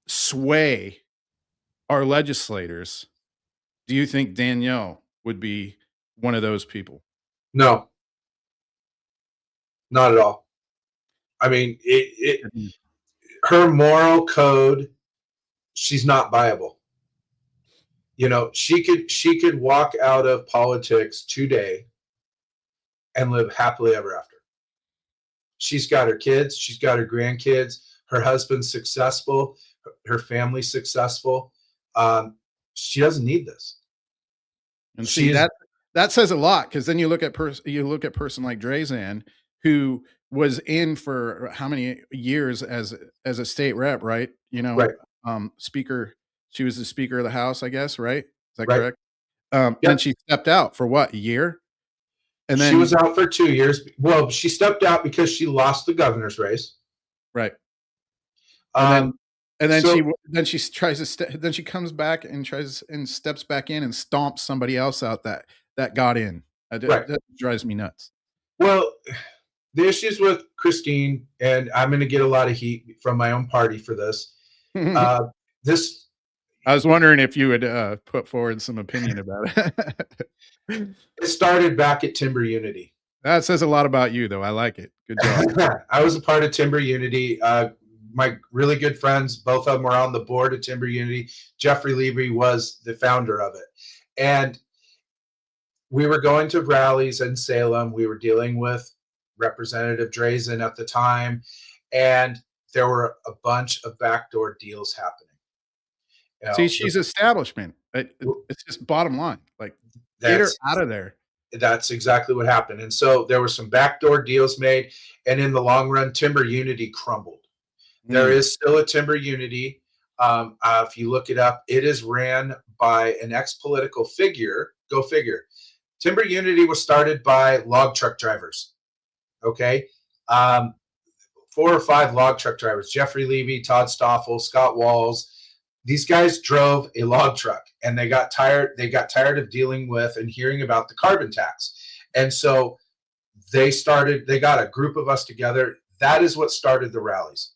sway our legislators, do you think Danielle would be one of those people? No, not at all. I mean, her moral code, she's not viable. She could walk out of politics today and live happily ever after. She's got her kids, she's got her grandkids, her husband's successful, her family's successful. She doesn't need this. And see, that says a lot, because then you look at a person like Drazan, who was in for how many years as a state rep, right? Right. Speaker. She was the Speaker of the House, I guess, right? Is that Right. correct? Then she stepped out for what, a year? And then she was out for 2 years. Well, she stepped out because she lost the governor's race. Right. And then she tries to then she comes back and tries and steps back in and stomps somebody else out that got in. That drives me nuts. Well, the issues with Christine, and I'm going to get a lot of heat from my own party for this. I was wondering if you would put forward some opinion about it. It started back at Timber Unity. That says a lot about you, though. I like it. Good job. I was a part of Timber Unity. My really good friends, both of them were on the board of Timber Unity. Jeffrey Levy was the founder of it. And we were going to rallies in Salem. We were dealing with Representative Drazan at the time. And there were a bunch of backdoor deals happening. See, she's establishment. It's just bottom line. Like, get her out of there. That's exactly what happened. And so there were some backdoor deals made. And in the long run, Timber Unity crumbled. There is still a Timber Unity. If you look it up, it is ran by an ex-political figure. Go figure. Timber Unity was started by log truck drivers. Okay. 4 or 5 log truck drivers. Jeffrey Levy, Todd Stoffel, Scott Walls. These guys drove a log truck, and they got tired of dealing with and hearing about the carbon tax. And so they got a group of us together. That is what started the rallies.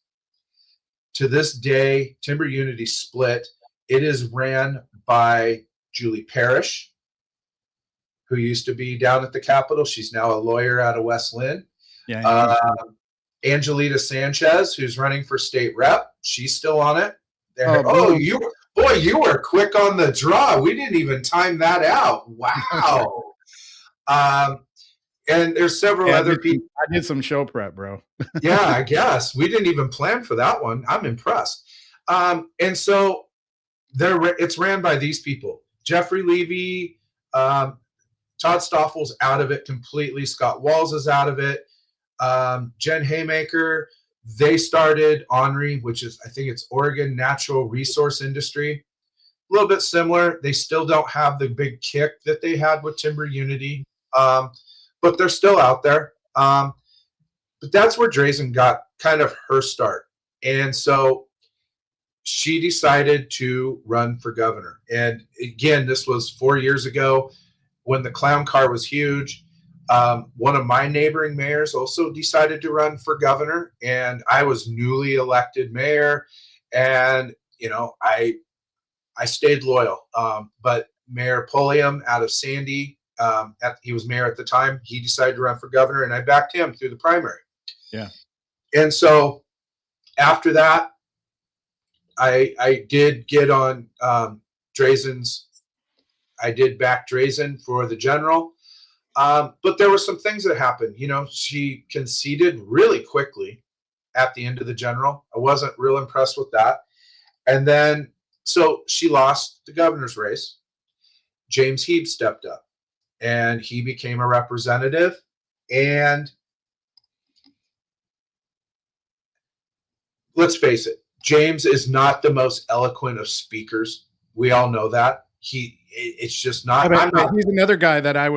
To this day, Timber Unity split. It is ran by Julie Parrish, who used to be down at the Capitol. She's now a lawyer out of West Lynn. Yeah. Angelita Sanchez, who's running for state rep. She's still on it. You were quick on the draw. We didn't even time that out. Wow. And there's several other people. I did some show prep, bro. Yeah, I guess. We didn't even plan for that one. I'm impressed. And so it's ran by these people. Jeffrey Levy, Todd Stoffel's out of it completely. Scott Walls is out of it. Jen Haymaker, They started ONRI, which is, I think it's Oregon Natural Resource Industry. A little bit similar. They still don't have the big kick that they had with Timber Unity, but they're still out there. But that's where Drazen got kind of her start. And so she decided to run for governor. And again, this was 4 years ago when the clown car was huge. One of my neighboring mayors also decided to run for governor, and I was newly elected mayor. And, you know, I stayed loyal. But Mayor Pulliam out of Sandy, he was mayor at the time, he decided to run for governor, and I backed him through the primary. Yeah. And so after that, I did get on Drazen's. I did back Drazen for the general. But there were some things that happened. You know, she conceded really quickly at the end of the general. I wasn't real impressed with that. And then, so she lost the governor's race. James Heeb stepped up, and he became a representative. And let's face it, James is not the most eloquent of speakers. We all know that. It's just not. He's another guy that I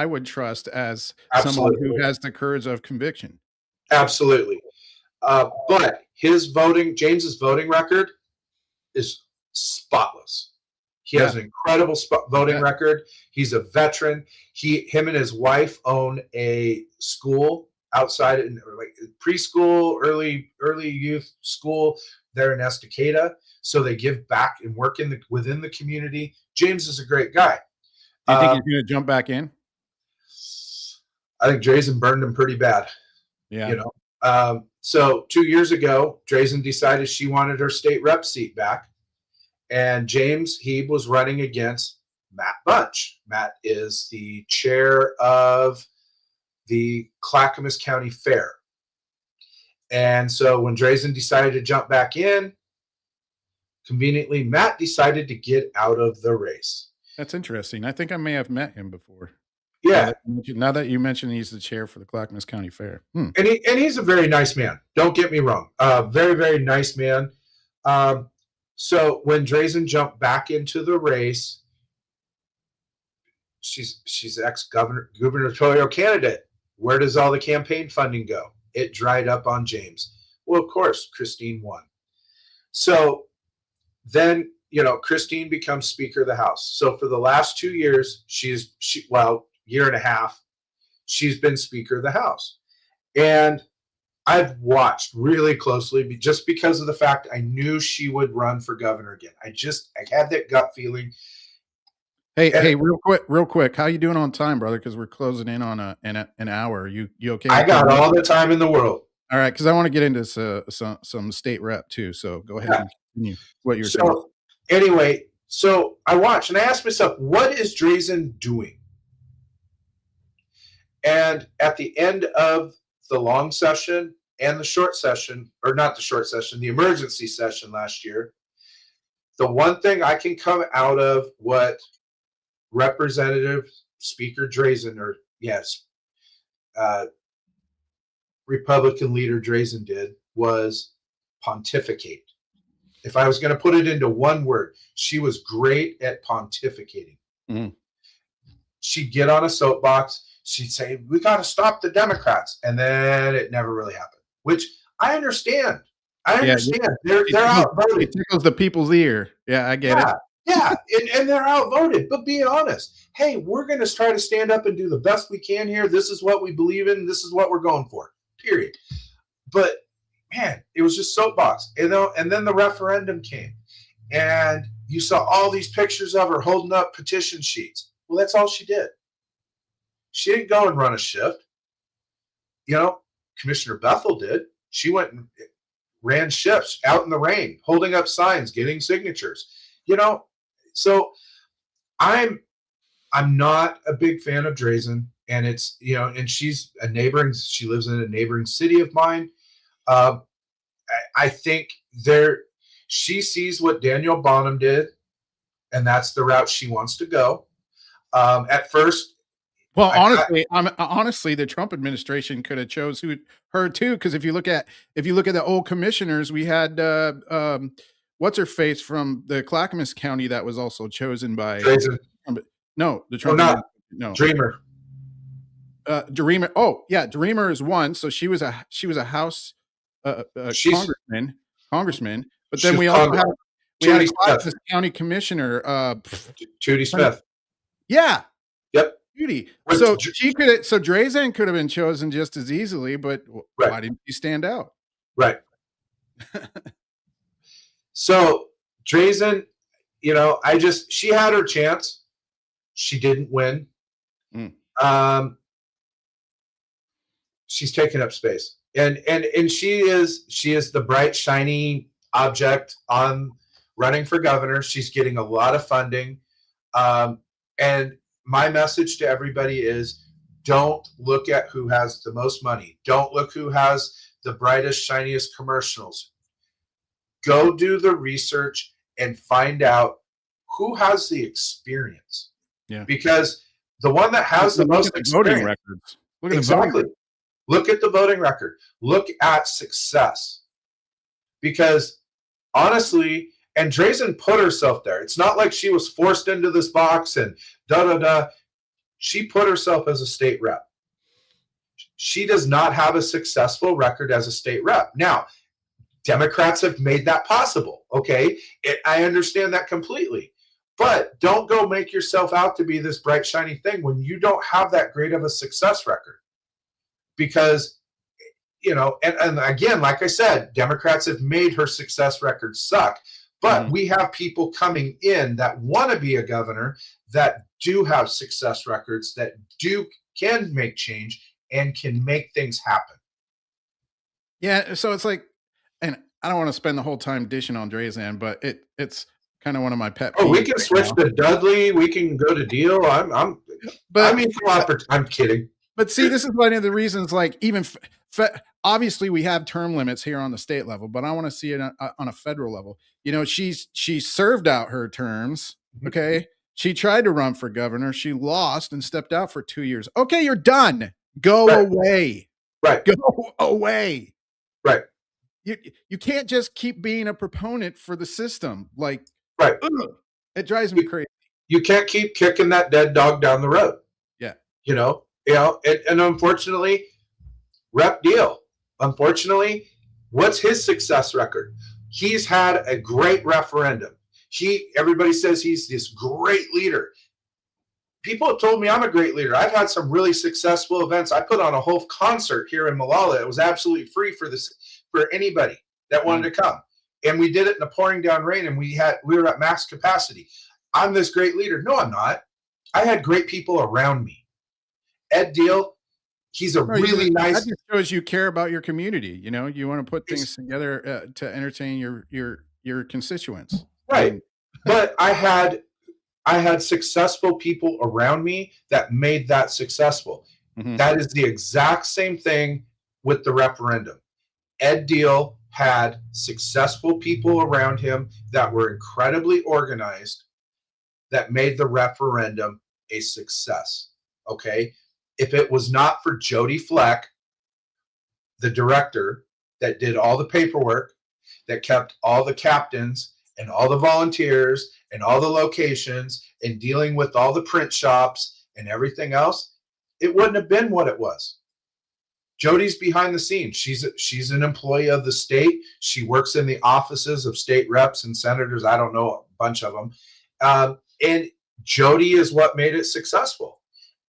would trust as someone who has the courage of conviction. Absolutely. But James's voting record is spotless. He has an incredible voting record. He's a veteran. Him and his wife own a school outside in like preschool, early youth school there in Estacada. So they give back and work within the community. James is a great guy. Do you think he's going to jump back in? I think Drazen burned him pretty bad. Yeah. You know. So 2 years ago, Drazen decided she wanted her state rep seat back, and James Heeb was running against Matt Bunch. Matt is the chair of the Clackamas County Fair. And so when Drazen decided to jump back in, conveniently, Matt decided to get out of the race. That's interesting. I think I may have met him before. Yeah. Now that you mentioned he's the chair for the Clackamas County Fair. And he's a very nice man. Don't get me wrong. Very, very nice man. So when Drazen jumped back into the race, she's ex-gubernatorial candidate. Where does all the campaign funding go? It dried up on James. Well, of course, Christine won. So then, you know, Christine becomes Speaker of the House. So for the last 2 years, year and a half, she's been Speaker of the House. And I've watched really closely just because of the fact I knew she would run for governor again. I had that gut feeling. Hey, real quick. How you doing on time, brother? Because we're closing in on an hour. You okay? I got all the time in the world. All right, because I want to get into some state rep too. So go ahead and continue what you're saying. Anyway, so I watched and I asked myself, what is Drazen doing? And at the end of the long session and the short session, or not the short session, the emergency session last year, the one thing I can come out of what Representative Speaker Drazen, Republican leader Drazen did was pontificate. If I was going to put it into one word, she was great at pontificating. Mm-hmm. She'd get on a soapbox. She'd say, we got to stop the Democrats. And then it never really happened, which I understand. They're outvoted. It tickles the people's ear. Yeah, I get it. Yeah, and they're outvoted. But being honest, hey, we're going to try to stand up and do the best we can here. This is what we believe in. This is what we're going for, period. But, man, it was just soapbox. You know, and then the referendum came. And you saw all these pictures of her holding up petition sheets. Well, that's all she did. She didn't go and run a shift. You know, Commissioner Bethel did. She went and ran shifts out in the rain, holding up signs, getting signatures. You know, so I'm not a big fan of Drazen, and it's, you know, and she lives in a neighboring city of mine. I think she sees what Daniel Bonham did, and that's the route she wants to go. At first, Well, honestly, the Trump administration could have chose her too, because if you look at the old commissioners, we had what's her face from the Clackamas County that was also chosen by no, the Trump no Dreamer. Dreamer. Oh yeah, Dreamer is one. So she was a House congressman. But then we also had a Clackamas County commissioner, Judy Smith. Yeah. Yep. Judy. So Drazen could have been chosen just as easily, but why didn't he stand out? Right. So Drazen, she had her chance. She didn't win. She's taking up space, and she is the bright, shiny object on running for governor. She's getting a lot of funding, and my message to everybody is: don't look at who has the most money. Don't look who has the brightest, shiniest commercials. Go do the research and find out who has the experience. Yeah. Because the one that has the most experience, voting records. Exactly. Look at the voting record. Look at success. Because honestly, and Drazen put herself there. It's not like she was forced into this box and da-da-da. She put herself as a state rep. She does not have a successful record as a state rep. Now, Democrats have made that possible, okay? I understand that completely. But don't go make yourself out to be this bright, shiny thing when you don't have that great of a success record. Because, and again, like I said, Democrats have made her success record suck. But we have people coming in that want to be a governor that do have success records, that can make change and can make things happen. Yeah, so it's like, and I don't want to spend the whole time dishing on Drazen, but it's kind of one of my pet peeves. Oh, we can switch to Dudley. We can go to Deal. I'm kidding. But see, this is one of the reasons, like, even obviously we have term limits here on the state level, but I want to see it on a federal level. She served out her terms. Okay. She tried to run for governor. She lost and stepped out for 2 years. Okay. You're done. Go away. Right. Go away. Right. You can't just keep being a proponent for the system. Like, right. It drives me crazy. You can't keep kicking that dead dog down the road. Yeah. And unfortunately, Rep Deal, unfortunately, what's his success record? He's had a great referendum. Everybody says he's this great leader. People have told me I'm a great leader. I've had some really successful events. I put on a whole concert here in Malala. It was absolutely free for anybody that wanted to come. And we did it in the pouring down rain, and we were at max capacity. I'm this great leader. No, I'm not. I had great people around me. Ed Deal, he's really nice. That just shows you care about your community. You want to put things together to entertain your constituents. Right. But I had successful people around me that made that successful. Mm-hmm. That is the exact same thing with the referendum. Ed Deal had successful people around him that were incredibly organized that made the referendum a success. Okay. If it was not for Jody Fleck, the director that did all the paperwork, that kept all the captains and all the volunteers and all the locations and dealing with all the print shops and everything else, it wouldn't have been what it was. Jody's behind the scenes. She's an employee of the state. She works in the offices of state reps and senators. I don't know, a bunch of them. And Jody is what made it successful.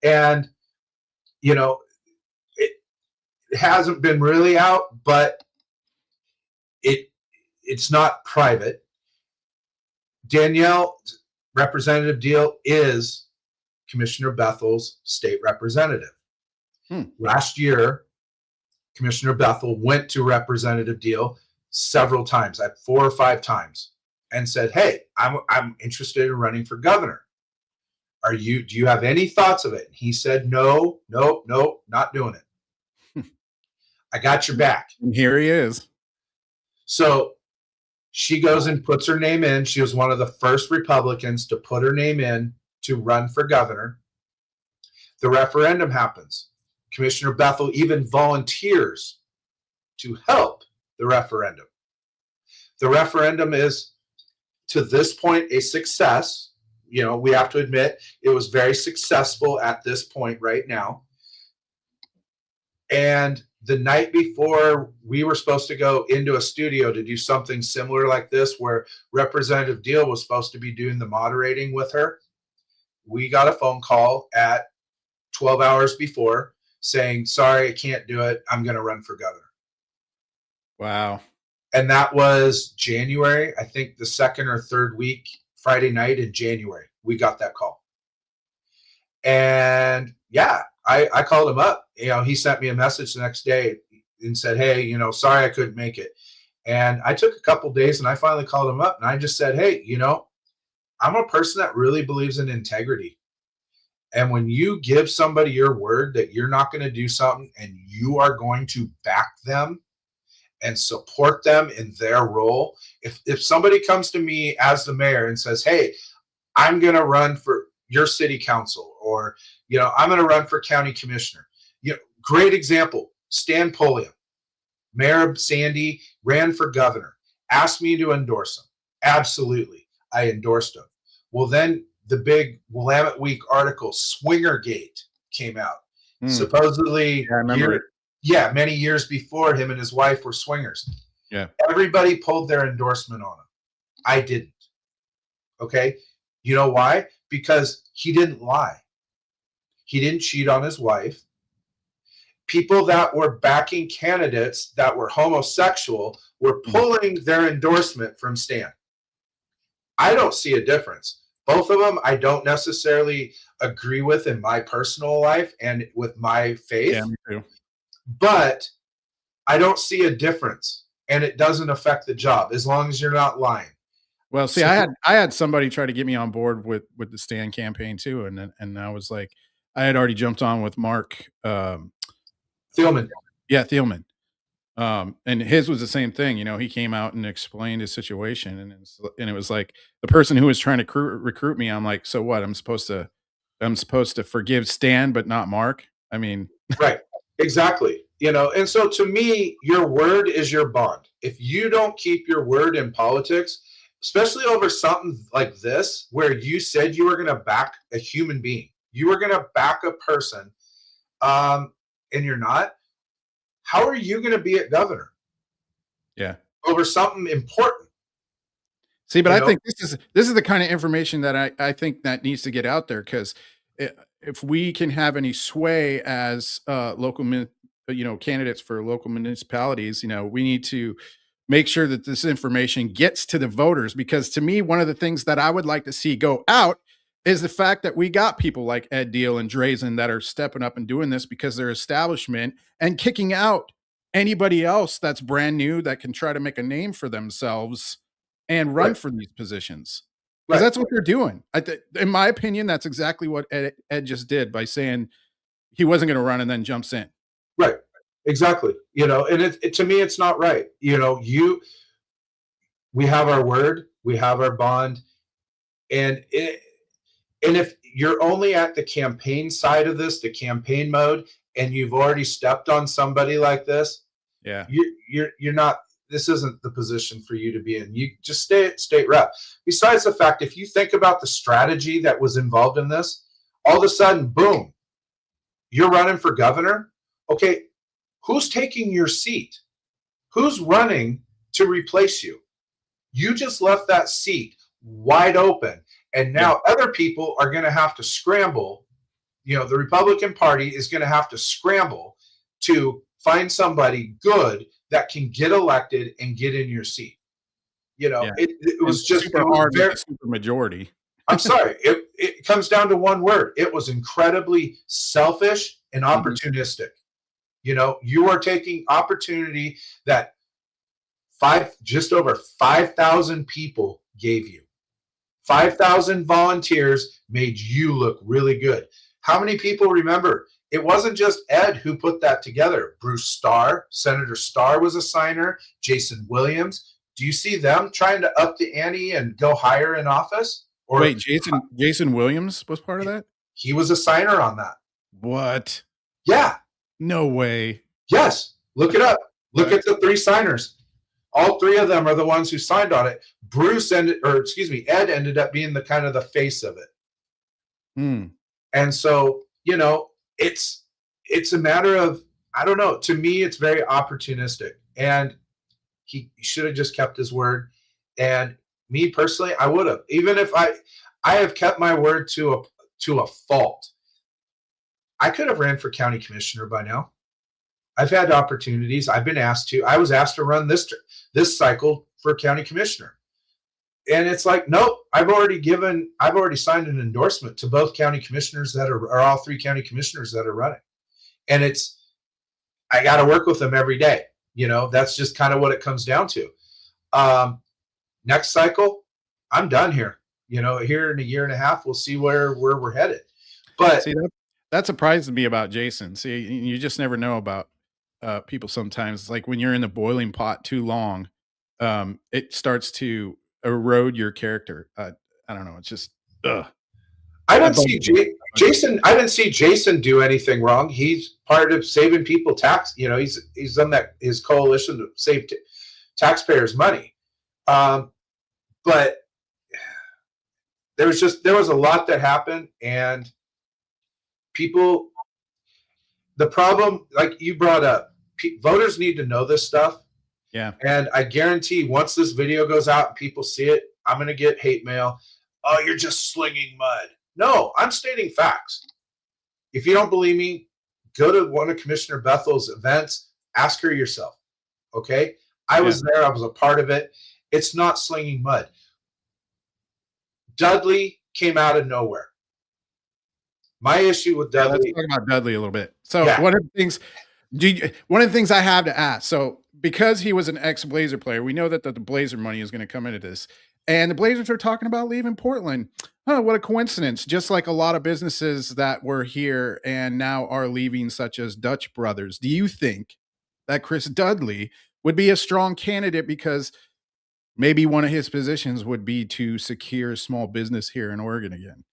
And, it hasn't been really out, but it's not private. Danielle, Representative Deal, is Commissioner Bethel's state representative. Last year, Commissioner Bethel went to Representative Deal several times, 4 or 5 times, and said, "Hey, I'm interested in running for governor. Do you have any thoughts of it?" And he said, "No, not doing it. I got your back." And here he is. So she goes and puts her name in. She was one of the first Republicans to put her name in to run for governor. The referendum happens. Commissioner Bethel even volunteers to help the referendum. The referendum is, to this point, a success. We have to admit it was very successful at this point right now. And the night before we were supposed to go into a studio to do something similar like this, where Representative Deal was supposed to be doing the moderating with her, we got a phone call at 12 hours before saying, sorry, I can't do it. I'm going to run for governor. Wow. And that was January, I think the second or third week, Friday night in January, we got that call. And yeah, I called him up. He sent me a message the next day and said, hey, sorry I couldn't make it. And I took a couple days and I finally called him up and I just said, hey, I'm a person that really believes in integrity. And when you give somebody your word that you're not going to do something and you are going to back them and support them in their role, if somebody comes to me as the mayor and says, hey, I'm going to run for your city council, or, I'm going to run for county commissioner. Great example, Stan Pulliam, Mayor of Sandy, ran for governor, asked me to endorse him. Absolutely. I endorsed him. Well, then the big Willamette Week article, Swingergate, came out. Supposedly, I remember it. Yeah, many years before, him and his wife were swingers. Yeah. Everybody Everybody pulled their endorsement on him. I didn't. Okay. You know why? Because he didn't lie. He didn't cheat on his wife. People that were backing candidates that were homosexual were pulling their endorsement from Stan. I don't see a difference. Both of them I don't necessarily agree with in my personal life and with my faith. Yeah, me too. But I don't see a difference, and it doesn't affect the job as long as you're not lying. Well, see, I had somebody try to get me on board with the Stan campaign too, and I was like, I had already jumped on with Mark Thielman. Yeah, Thielman. And his was the same thing. He came out and explained his situation, and it was like the person who was trying to recruit me. I'm like, so what? I'm supposed to forgive Stan, but not Mark. I mean, Right. Exactly. And so to me, your word is your bond. If you don't keep your word in politics, especially over something like this, where you said you were going to back a human being, you were going to back a person, and you're not, how are you going to be at governor? Yeah. Over something important. See, but I think this is the kind of information that I think that needs to get out there, because if we can have any sway as local candidates for local municipalities, we need to make sure that this information gets to the voters, because to me, one of the things that I would like to see go out is the fact that we got people like Ed Deal and Drazen that are stepping up and doing this because they're establishment, and kicking out anybody else that's brand new that can try to make a name for themselves and run for these positions. Because that's what they're doing. In my opinion, that's exactly what Ed just did by saying he wasn't going to run and then jumps in. Right. Exactly. And to me, it's not right. We have our word, we have our bond, and if you're only at the campaign side of this, the campaign mode, and you've already stepped on somebody like this, yeah, you're not. This isn't the position for you to be in. You just stay at state rep. Besides the fact, if you think about the strategy that was involved in this, all of a sudden, boom, you're running for governor. Okay, who's taking your seat? Who's running to replace you? You just left that seat wide open. And now other people are going to have to scramble. The Republican Party is going to have to scramble to find somebody good that can get elected and get in your seat. It was just super hard with the super majority. I'm sorry. It comes down to one word. It was incredibly selfish and opportunistic. You are taking opportunity that just over 5,000 people gave you. 5,000 volunteers made you look really good. How many people remember? It wasn't just Ed who put that together. Bruce Starr, Senator Starr was a signer. Jason Williams. Do you see them trying to up the ante and go higher in office? Or wait, Jason Williams was part of that? He was a signer on that. What? Yeah. No way. Yes. Look it up. Look at the 3 signers. All 3 of them are the ones who signed on it. Ed ended up being the kind of the face of it. And so, it's a matter of, I don't know. To me, it's very opportunistic, and he should have just kept his word. And me personally, I would have, even if I have kept my word to a fault. I could have ran for county commissioner by now. I've had opportunities. I was asked to run this cycle for county commissioner. And it's like, nope, I've already signed an endorsement to both county commissioners or all 3 county commissioners that are running. And I got to work with them every day. That's just kind of what it comes down to. Next cycle, I'm done here. Here in a year and a half, we'll see where we're headed. But see, that surprises me about Jason. See, you just never know about people sometimes. It's like when you're in the boiling pot too long, it starts to erode your character. I don't know. It's just, ugh. I didn't see Jason do anything wrong. He's part of saving people tax. He's done that, his coalition to save taxpayers money. But there was a lot that happened, and people, the problem, like you brought up, voters need to know this stuff. Yeah. And I guarantee once this video goes out and people see it, I'm going to get hate mail. Oh, you're just slinging mud. No, I'm stating facts. If you don't believe me, go to one of Commissioner Bethel's events, ask her yourself. Okay? I was there. I was a part of it. It's not slinging mud. Dudley came out of nowhere. My issue with Dudley. Let's talk about Dudley a little bit. So one of the things I have to ask. So because he was an ex-Blazer player, we know that the Blazer money is going to come into this. And the Blazers are talking about leaving Portland. Oh, what a coincidence. Just like a lot of businesses that were here and now are leaving, such as Dutch Brothers. Do you think that Chris Dudley would be a strong candidate because maybe one of his positions would be to secure small business here in Oregon again?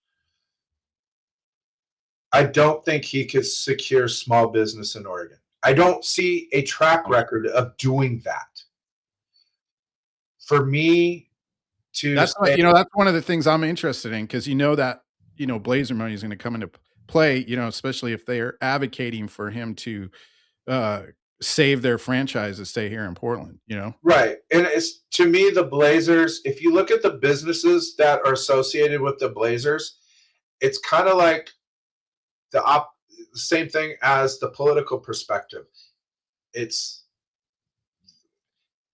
I don't think he could secure small business in Oregon. I don't see a track record of doing that. For me to that's one of the things I'm interested in, because that Blazer money is going to come into play, especially if they are advocating for him to save their franchise to stay here in Portland, Right. And it's, to me, the Blazers, if you look at the businesses that are associated with the Blazers, it's kind of like the same thing as the political perspective. It's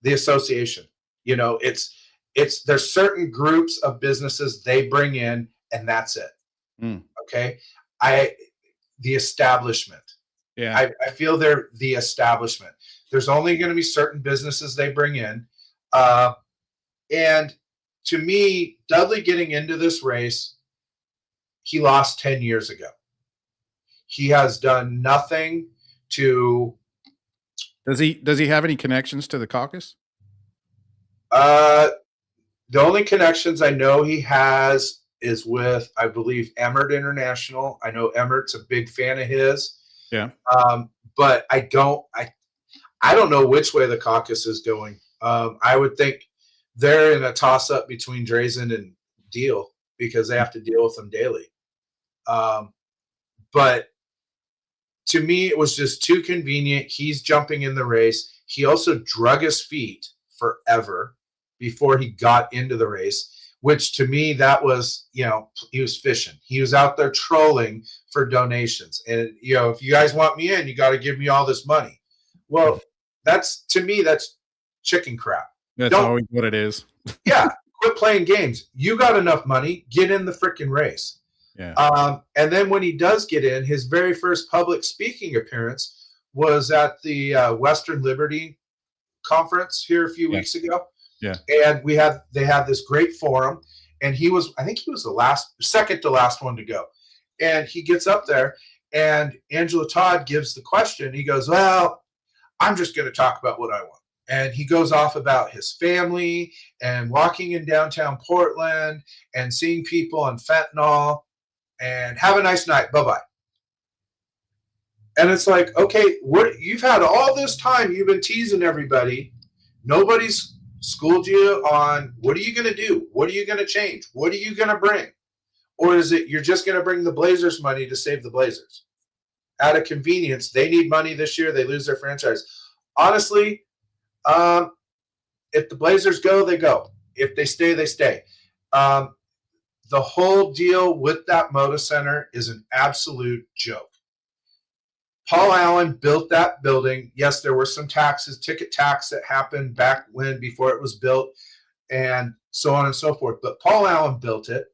the association. There's certain groups of businesses they bring in, and that's it. Okay. The establishment. Yeah. I feel they're the establishment. There's only going to be certain businesses they bring in. And to me, Dudley getting into this race, he lost 10 years ago. He has done nothing to. Does he have any connections to the caucus? The only connections I know he has is with, I believe, Emmert International. I know Emmert's a big fan of his. Yeah. But I don't know which way the caucus is going. I would think they're in a toss-up between Drazen and Deal because they have to deal with them daily. But to me, it was just too convenient. He's jumping in the race. He also drug his feet forever before he got into the race, which to me, that was, he was fishing. He was out there trolling for donations. And, if you guys want me in, you got to give me all this money. Well, to me, that's chicken crap. That's always what it is. Yeah. Quit playing games. You got enough money. Get in the freaking race. Yeah. And then when he does get in, his very first public speaking appearance was at the Western Liberty Conference here a few weeks ago. Yeah. And they had this great forum, and I think he was the second to last one to go. And he gets up there, and Angela Todd gives the question. He goes, well, I'm just going to talk about what I want. And he goes off about his family and walking in downtown Portland and seeing people on fentanyl and have a nice night. Bye-bye. And it's like, okay, what you've had all this time, you've been teasing everybody. Nobody's schooled you on what are you going to do? What are you going to change? What are you going to bring? Or is it you're just going to bring the Blazers money to save the Blazers? Out of convenience, they need money this year. They lose their franchise. Honestly, if the Blazers go, they go. If they stay, they stay. The whole deal with that Moda Center is an absolute joke. Paul Allen built that building. Yes, there were some taxes, ticket tax that happened back when, before it was built, and so on and so forth. But Paul Allen built it.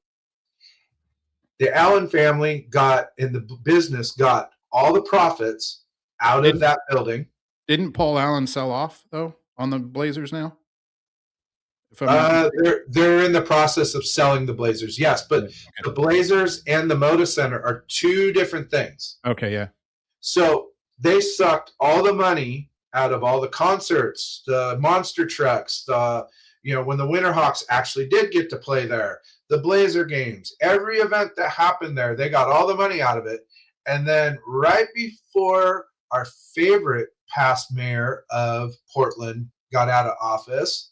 The Allen family got in the business, got all the profits out of that building. Didn't Paul Allen sell off though on the Blazers now? They're in the process of selling the Blazers, yes, but the Blazers and the Moda Center are two different things. Okay, yeah. So they sucked all the money out of all the concerts, the monster trucks, when the Winterhawks actually did get to play there, the Blazer games, every event that happened there, they got all the money out of it. And then right before our favorite past mayor of Portland got out of office,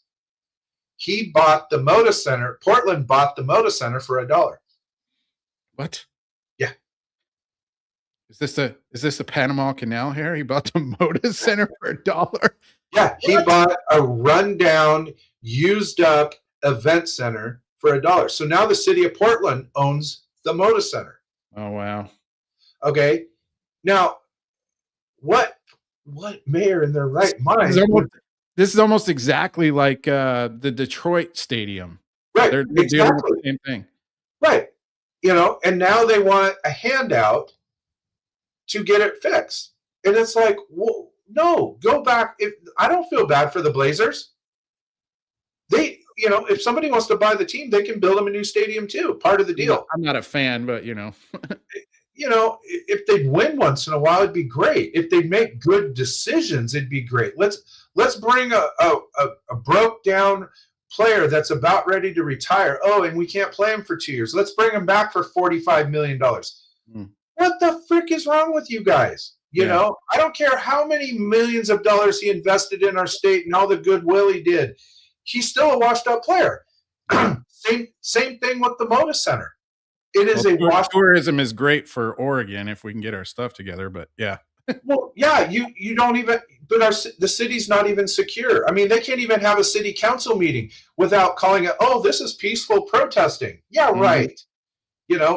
he bought the Moda Center. Portland bought the Moda Center for $1. What? Yeah. Is this the Panama Canal here? He bought the Moda Center for $1. Yeah, he bought a rundown, used up event center for $1. So now the city of Portland owns the Moda Center. Oh wow. Okay. Now, what mayor in their right mind? This is almost exactly like the Detroit Stadium. Right. They're exactly. dealing with the same thing. Right. And now they want a handout to get it fixed. And it's like, well, no, go back. I don't feel bad for the Blazers. If somebody wants to buy the team, they can build them a new stadium too. Part of the deal. I'm not a fan, but if they'd win once in a while, it'd be great. If they make good decisions, it'd be great. Let's bring a broke down player that's about ready to retire. Oh, and we can't play him for 2 years. Let's bring him back for $45 million. What the frick is wrong with you guys? I don't care how many millions of dollars he invested in our state and all the goodwill he did. He's still a washed up player. Same thing with the Moda Center. It is tourism is great for Oregon if we can get our stuff together, but yeah. Well, yeah, you don't even, but the city's not even secure. I mean, they can't even have a city council meeting without calling it, oh, this is peaceful protesting. Yeah, right.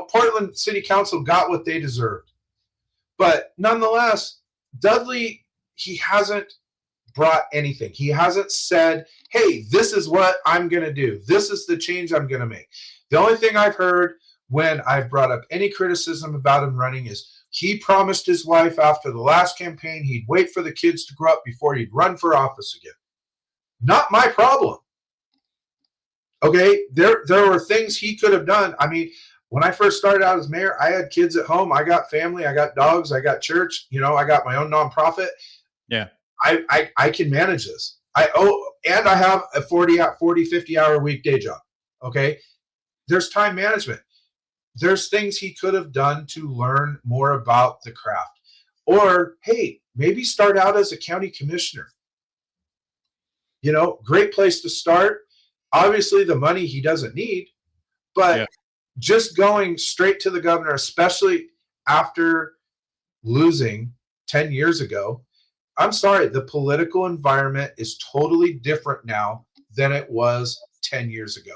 Portland City Council got what they deserved. But nonetheless, Dudley, he hasn't brought anything. He hasn't said, hey, this is what I'm going to do. This is the change I'm going to make. The only thing I've heard when I've brought up any criticism about him running is he promised his wife after the last campaign he'd wait for the kids to grow up before he'd run for office again. Not my problem. Okay, there were things he could have done. I mean, when I first started out as mayor, I had kids at home. I got family. I got dogs. I got church. I got my own nonprofit. Yeah. I can manage this. And I have a 40, 50 hour a week day job. Okay. There's time management. There's things he could have done to learn more about the craft. Or, hey, maybe start out as a county commissioner. Great place to start. Obviously, the money he doesn't need, but just going straight to the governor, especially after losing 10 years ago, I'm sorry, the political environment is totally different now than it was 10 years ago.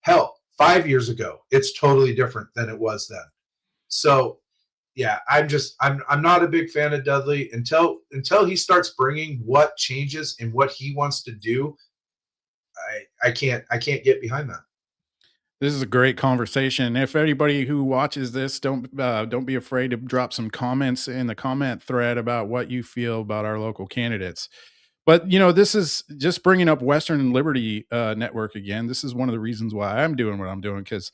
Hell, 5 years ago, it's totally different than it was then. So, yeah, I'm not a big fan of Dudley until he starts bringing what changes and what he wants to do. I can't get behind that. This is a great conversation. If anybody who watches this, don't be afraid to drop some comments in the comment thread about what you feel about our local candidates. But, this is just bringing up Western Liberty Network again. This is one of the reasons why I'm doing what I'm doing, because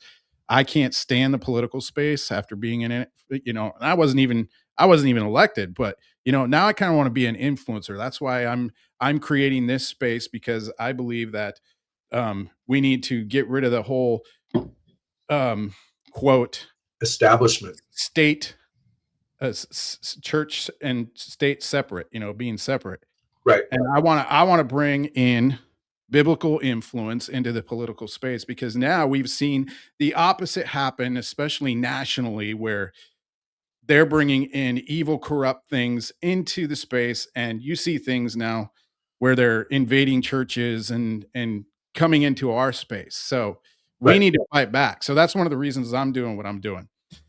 I can't stand the political space after being in it. And I wasn't even elected, but now I kind of want to be an influencer. That's why I'm creating this space, because I believe that we need to get rid of the whole quote establishment state church and state separate, being separate. Right. And I want to bring in biblical influence into the political space, because now we've seen the opposite happen, especially nationally, where they're bringing in evil, corrupt things into the space. And you see things now where they're invading churches and coming into our space. So we need to fight back. So that's one of the reasons I'm doing what I'm doing.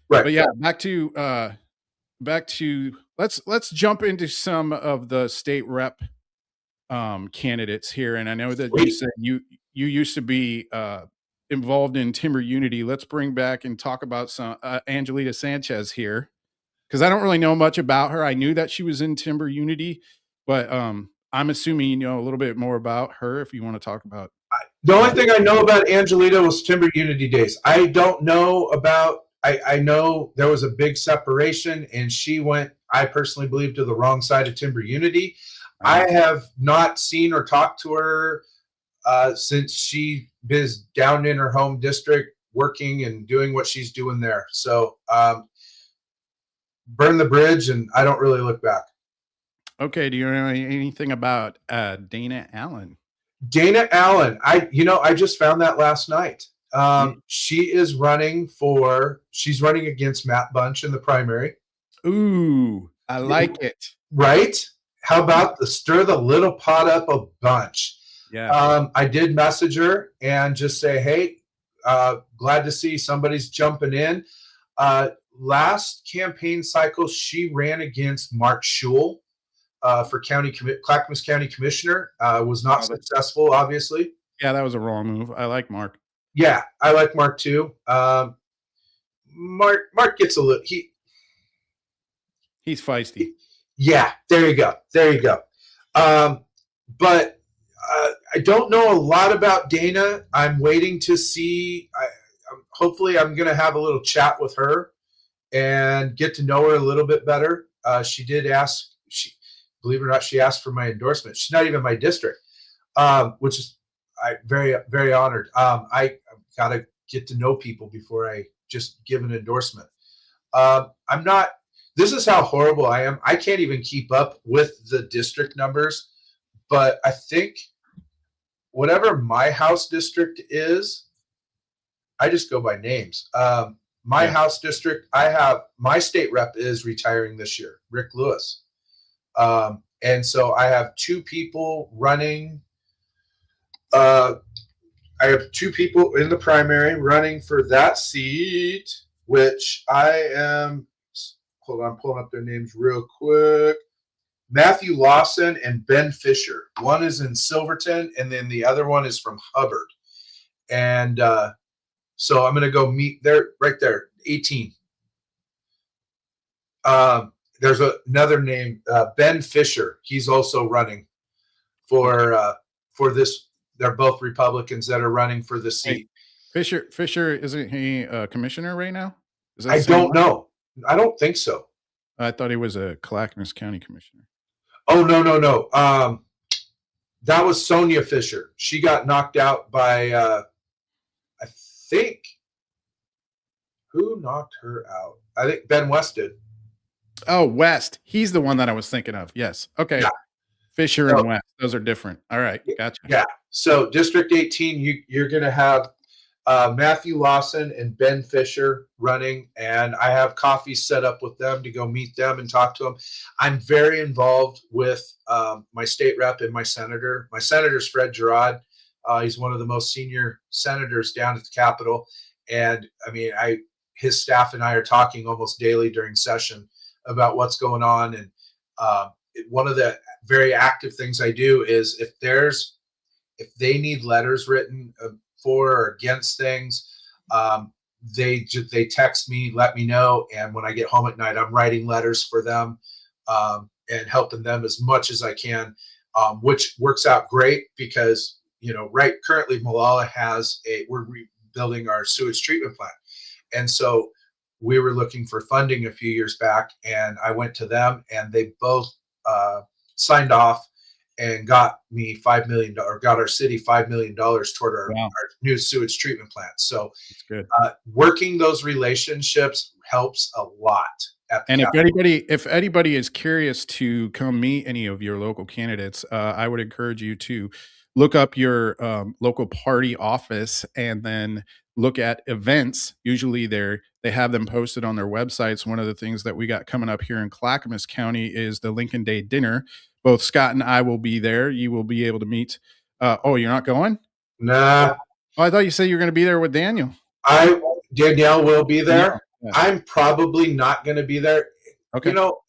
Right. But yeah, back to let's jump into some of the state rep candidates here. And I know that you said you used to be involved in Timber Unity. Let's bring back and talk about some Angelita Sanchez here, because I don't really know much about her. I knew that she was in Timber Unity, but I'm assuming you know a little bit more about her if you want to talk about. The only thing I know about Angelita was Timber Unity days. I don't know about, I know there was a big separation and she went, I personally believe, to the wrong side of Timber Unity. I have not seen or talked to her since she is down in her home district working and doing what she's doing there. So burn the bridge, and I don't really look back. Okay. Do you know anything about Dana Allen? Dana Allen, I just found that last night. She's running against Matt Bunch in the primary. Ooh, I like it. Right? How about stir the little pot up a bunch? Yeah. I did message her and just say, hey, glad to see somebody's jumping in. Last campaign cycle, she ran against Mark Schul for Clackamas County Commissioner. Was not successful, obviously. Yeah, that was a wrong move. I like Mark. Yeah, I like Mark too. Mark gets a little. He's feisty. Yeah, there you go. But I don't know a lot about Dana. I'm waiting to see. Hopefully, I'm going to have a little chat with her and get to know her a little bit better. She did ask. Believe it or not, she asked for my endorsement. She's not even my district, which is very, very honored. I got to get to know people before I just give an endorsement. I'm not. This is how horrible I am. I can't even keep up with the district numbers, but I think whatever my house district is, I just go by names. My house district, I have my state rep is retiring this year, Rick Lewis. And so I have two people running. I have two people in the primary running for that seat, which I am. Hold on, I'm pulling up their names real quick. Matthew Lawson and Ben Fisher. One is in Silverton, and then the other one is from Hubbard. And so I'm going to go meet there, right there, 18. There's another name, Ben Fisher. He's also running for this. They're both Republicans that are running for the seat. Fisher, isn't he a commissioner right now? I don't know. I don't think so. I thought he was a Clackamas County commissioner. Oh, no. That was Sonia Fisher. She got knocked out by, I think, who knocked her out? I think Ben West did. Oh, West. He's the one that I was thinking of. Yes. Okay. Yeah. Fisher and West. Those are different. All right. Gotcha. Yeah. So District 18, you're going to have Matthew Lawson and Ben Fisher running, and I have coffee set up with them to go meet them and talk to them. I'm very involved with my state rep and my senator. My senator's Fred Gerard. He's one of the most senior senators down at the Capitol. And I mean, his staff and I are talking almost daily during session about what's going on. And one of the very active things I do is if they need letters written for or against things, they text me, let me know. And when I get home at night, I'm writing letters for them and helping them as much as I can, which works out great because, currently Molalla we're rebuilding our sewage treatment plant. And so we were looking for funding a few years back, and I went to them, and they both signed off and got me $5 million, or got our city $5 million toward our new sewage treatment plant. So that's good. Working those relationships helps a lot. at the And Capitol. if anybody is curious to come meet any of your local candidates, I would encourage you to look up your local party office and then look at events. Usually they have them posted on their websites. One of the things that we got coming up here in Clackamas County is the Lincoln Day dinner. Both Scott and I will be there. You will be able to meet. Oh, you're not going? Nah, Oh, I thought you said you were going to be there with Daniel. Danielle will be there. Yeah. I'm probably not going to be there. Okay. You know,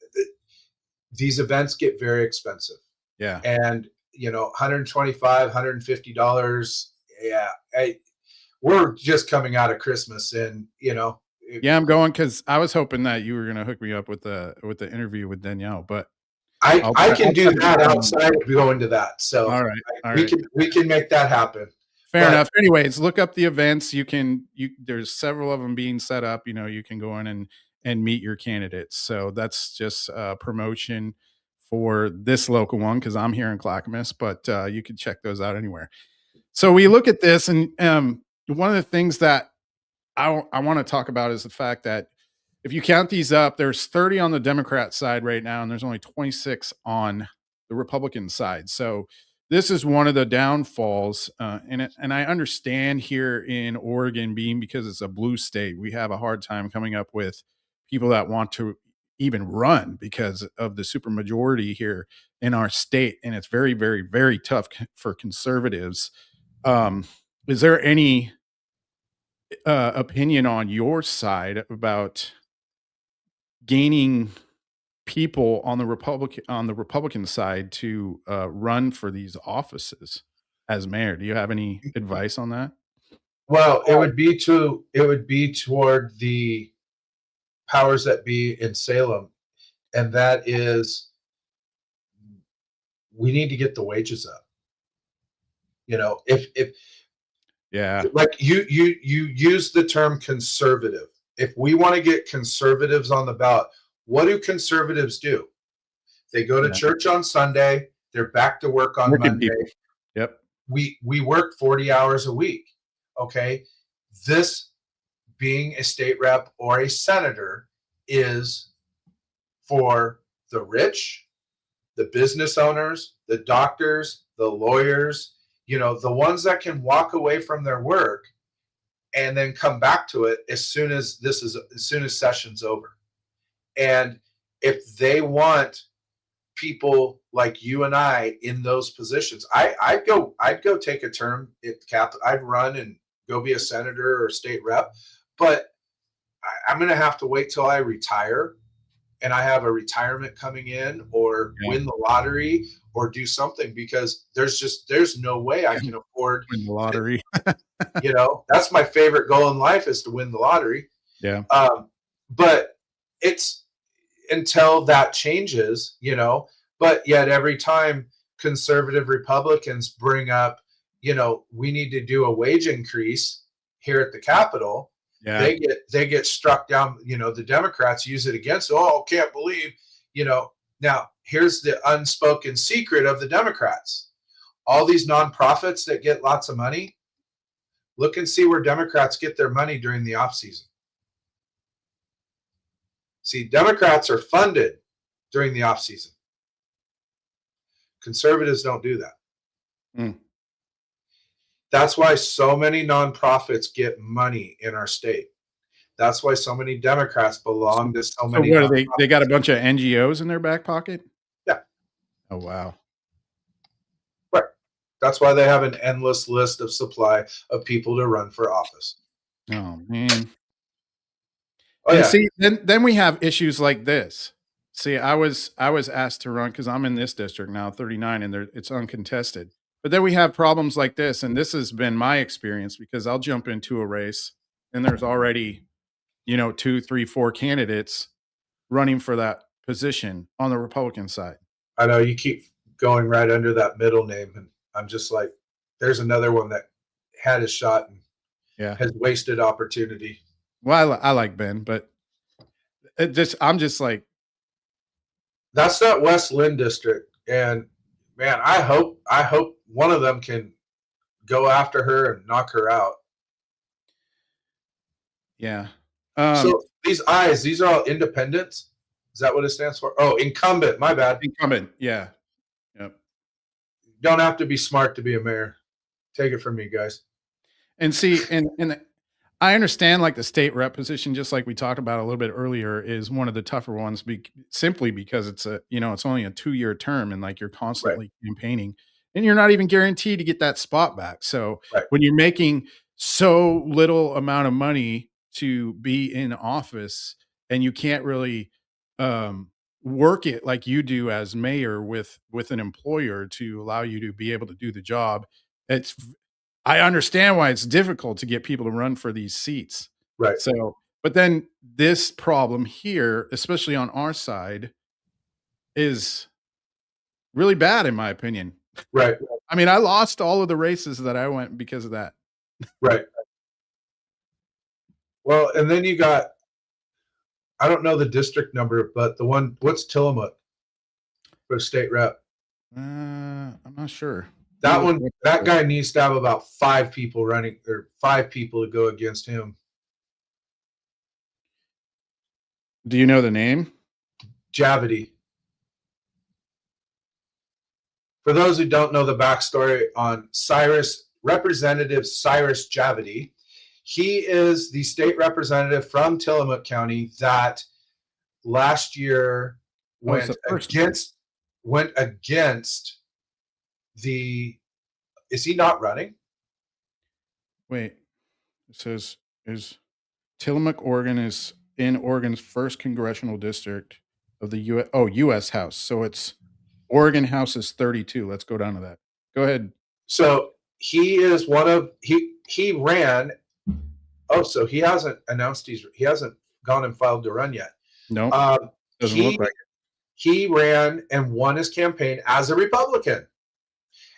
these events get very expensive. Yeah. And, $125, $150. Yeah. We're just coming out of Christmas and, Yeah, I'm going because I was hoping that you were going to hook me up with the interview with Danielle, but I can do that outside of going to that. So all right. we can make that happen. Fair enough. Anyways, look up the events. There's several of them being set up. You can go in and meet your candidates. So that's just promotion for this local one because I'm here in Clackamas, but you can check those out anywhere. So we look at this, and one of the things that I want to talk about is the fact that if you count these up, there's 30 on the Democrat side right now, and there's only 26 on the Republican side. So this is one of the downfalls, and I understand here in Oregon, being because it's a blue state, we have a hard time coming up with people that want to even run because of the supermajority here in our state, and it's very, very, very tough for conservatives. Is there any opinion on your side about gaining people on the Republican side to run for these offices as mayor? Do you have any advice on that? Well, it would be toward the powers that be in Salem, and that is we need to get the wages up. If like you use the term conservative. If we want to get conservatives on the ballot, what do conservatives do? They go to church on Sunday. They're back to work on Monday. People. Yep. We work 40 hours a week. Okay. This being a state rep or a senator is for the rich, the business owners, the doctors, the lawyers, the ones that can walk away from their work and then come back to it as soon as session's over. And if they want people like you and I in those positions, I'd go take a term at Capitol. I'd run and go be a senator or state rep, but I'm going to have to wait till I retire and I have a retirement coming in or win the lottery or do something, because there's no way I can afford win the lottery. That's my favorite goal in life, is to win the lottery. Yeah. But it's until that changes, but yet every time conservative Republicans bring up, we need to do a wage increase here at the Capitol, they get struck down. The Democrats use it against, can't believe, now here's the unspoken secret of the Democrats. All these nonprofits that get lots of money, look and see where Democrats get their money during the off season. See, Democrats are funded during the off season. Conservatives don't do that. Mm. That's why so many nonprofits get money in our state. That's why so many Democrats belong to so many. What are they got a bunch of NGOs in their back pocket? Yeah. Oh, wow. Right. That's why they have an endless list of supply of people to run for office. Oh, man. Oh, yeah. See, then we have issues like this. See, I was asked to run because I'm in this district now, 39, and it's uncontested. But then we have problems like this, and this has been my experience, because I'll jump into a race and there's already, 2, 3, 4 candidates running for that position on the Republican side. I know you keep going right under that middle name, and I'm just like, there's another one that had a shot and has wasted opportunity. Well, I like Ben, but I'm just like, that's not West Lynn district, and man, I hope one of them can go after her and knock her out. Yeah. So these are all independents. Is that what it stands for? Oh, incumbent. My bad. Incumbent. Yeah. Yep. Don't have to be smart to be a mayor. Take it from me, guys. And see, and I understand like the state rep position, just like we talked about a little bit earlier, is one of the tougher ones simply because it's it's only a 2-year term and like you're constantly campaigning and you're not even guaranteed to get that spot back. So when you're making so little amount of money to be in office and you can't really work it like you do as mayor with an employer to allow you to be able to do the job, I understand why it's difficult to get people to run for these seats. Right. So, but then this problem here, especially on our side, is really bad in my opinion. Right. I mean, I lost all of the races that I went because of that. Right. Well, and then you got, I don't know the district number, but the one, what's Tillamook for state rep? I'm not sure. That one, that guy needs to have about 5 people running, or 5 people to go against him. Do you know the name? Javity. For those who don't know the backstory on Representative Cyrus Javity, he is the state representative from Tillamook County that last year went against the, is he not running? Wait, it says is Tillamook, Oregon is in Oregon's 1st congressional district of the U.S. House. So it's Oregon House is 32. Let's go down to that. Go ahead. So he is one of, he ran. Oh, so he hasn't announced he hasn't gone and filed to run yet. No, doesn't look like it. He ran and won his campaign as a Republican.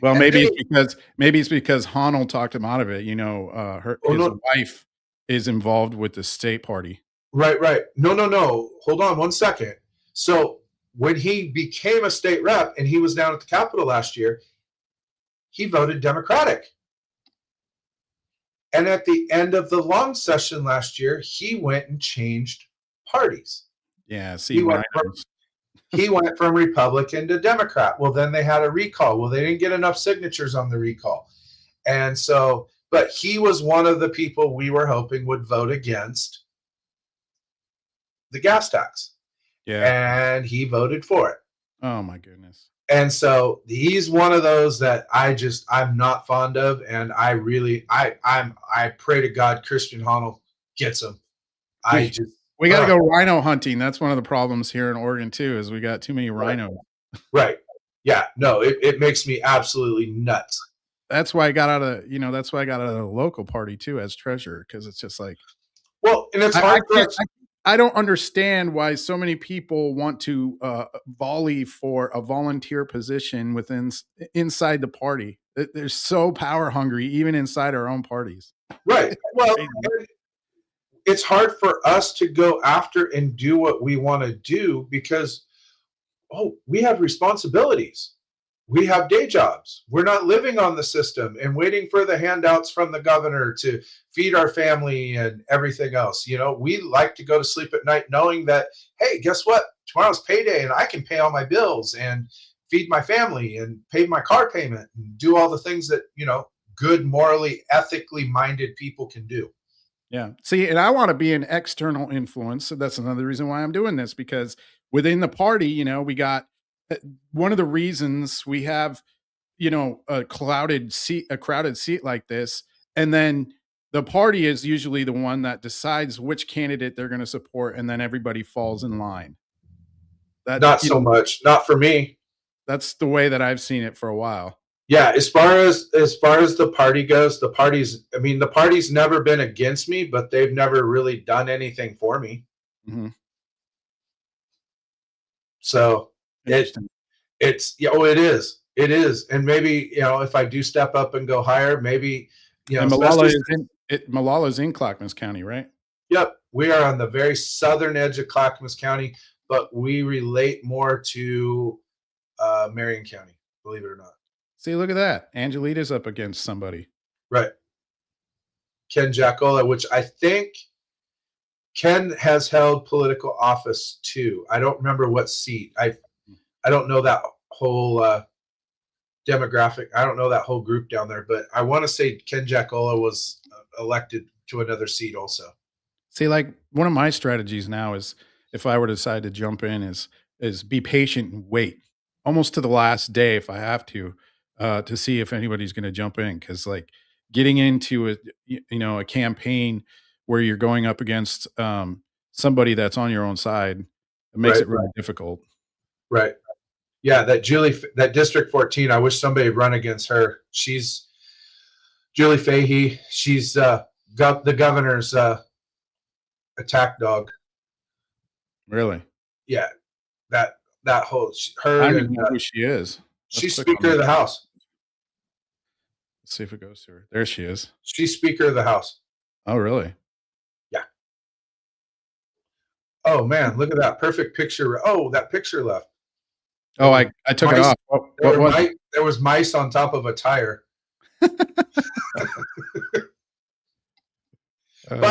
Well, maybe it's because Honnold talked him out of it. His wife is involved with the state party. Right. No. Hold on 1 second. So when he became a state rep and he was down at the Capitol last year, he voted Democratic. And at the end of the long session last year, he went and changed parties. Yeah, see, he went from Republican to Democrat. Well, then they had a recall. Well, they didn't get enough signatures on the recall. And so, but he was one of the people we were hoping would vote against the gas tax. Yeah. And he voted for it. Oh my goodness. And so he's one of those that I'm not fond of. And I pray to God Christian Honnold gets him. We got to go rhino hunting. That's one of the problems here in Oregon too, is we got too many rhinos. Right. Yeah. No, it makes me absolutely nuts. That's why I got out of the local party too as treasurer. Cause it's just like, well, and it's hard I don't understand why so many people want to volley for a volunteer position inside the party. They're so power hungry, even inside our own parties. Right. Well, it's hard for us to go after and do what we want to do because, we have responsibilities. We have day jobs. We're not living on the system and waiting for the handouts from the governor to feed our family and everything else. We like to go to sleep at night knowing that, hey, guess what? Tomorrow's payday and I can pay all my bills and feed my family and pay my car payment and do all the things that, good, morally, ethically minded people can do. Yeah. See, and I want to be an external influence. So that's another reason why I'm doing this, because within the party, we got one of the reasons we have, a crowded seat like this. And then the party is usually the one that decides which candidate they're going to support. And then everybody falls in line. Not so much. Not for me. That's the way that I've seen it for a while. Yeah. As far as the party goes, the party's never been against me, but they've never really done anything for me. Mm-hmm. So it is. And maybe, if I do step up and go higher, maybe, and Malala's in Clackamas County, right? Yep. We are on the very southern edge of Clackamas County, but we relate more to Marion County, believe it or not. See, look at that. Angelita's up against somebody. Right. Ken Jackola, which I think Ken has held political office too. I don't remember what seat. I don't know that whole demographic. I don't know that whole group down there, but I want to say Ken Giacola was elected to another seat also. See, like one of my strategies now is if I were to decide to jump in is be patient and wait almost to the last day if I have to see if anybody's going to jump in. Cause like getting into a campaign where you're going up against somebody that's on your own side, it makes it really difficult. Right. Yeah. That District 14, I wish somebody would run against her. She's Julie Fahey. She's the governor's attack dog. Really? Yeah. That whole, her. I don't even know who she is. She's Speaker of the House. Let's see if it goes to her. There she is. She's Speaker of the House. Oh, really? Yeah. Oh man, look at that perfect picture. Oh, that picture left. Oh, I took it off. There was mice on top of a tire. By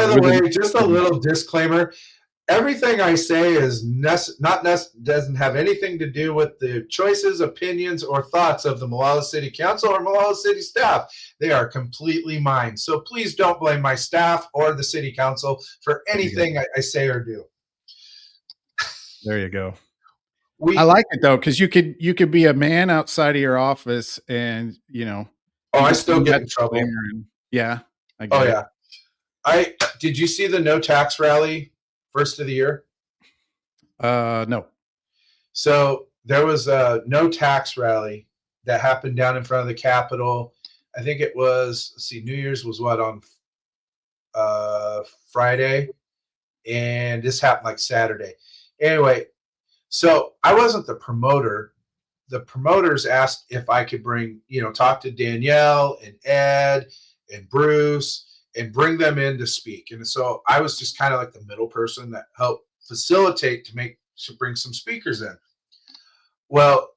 the way, just a little disclaimer. Everything I say is doesn't have anything to do with the choices, opinions, or thoughts of the Molalla City Council or Molalla City staff. They are completely mine. So please don't blame my staff or the City Council for anything I say or do. There you go. I like it though, because you could be a man outside of your office, and I still get in trouble. Yeah. Did you see the no tax rally first of the year? No. So there was a no tax rally that happened down in front of the Capitol. I think it was, New Year's was what, on Friday, and this happened like Saturday. Anyway, so I wasn't the promoter. The promoters asked if I could bring, talk to Danielle and Ed and Bruce and bring them in to speak. And so I was just kind of like the middle person that helped facilitate to bring some speakers in. Well,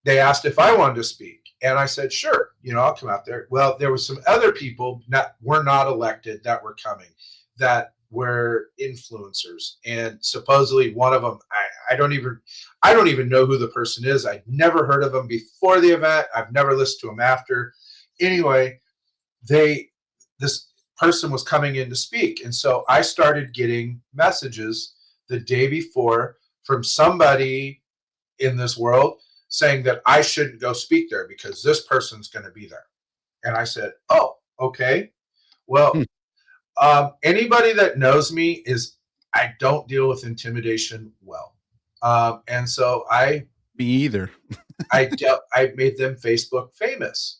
they asked if I wanted to speak. And I said, sure, I'll come out there. Well, there was some other people that were not elected that were coming, that were influencers. And supposedly one of them, I don't even know who the person is. I'd never heard of them before the event. I've never listened to them after. Anyway, this person was coming in to speak. And so I started getting messages the day before from somebody in this world saying that I shouldn't go speak there because this person's going to be there. And I said, oh, okay. Well, anybody that knows me I don't deal with intimidation well. And so me either. I made them Facebook famous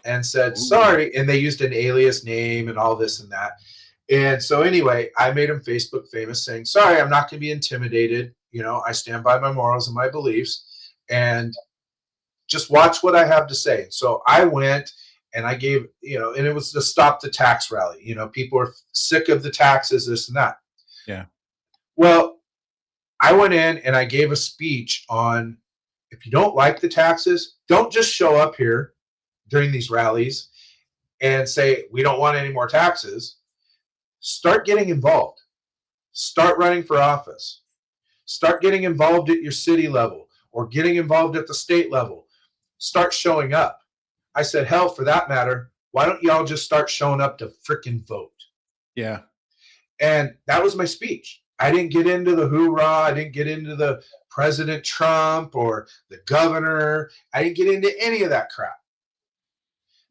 and said, sorry. And they used an alias name and all this and that. And so anyway, I made them Facebook famous saying, sorry, I'm not going to be intimidated. I stand by my morals and my beliefs, and just watch what I have to say. So I went and I gave, and it was to stop the tax rally. People are sick of the taxes, this and that. Yeah. Well, I went in and I gave a speech on, if you don't like the taxes, don't just show up here during these rallies and say, we don't want any more taxes. Start getting involved. Start running for office. Start getting involved at your city level or getting involved at the state level. Start showing up. I said, hell, for that matter, why don't y'all just start showing up to frickin' vote? Yeah. And that was my speech. I didn't get into the hoorah. I didn't get into the President Trump or the governor. I didn't get into any of that crap.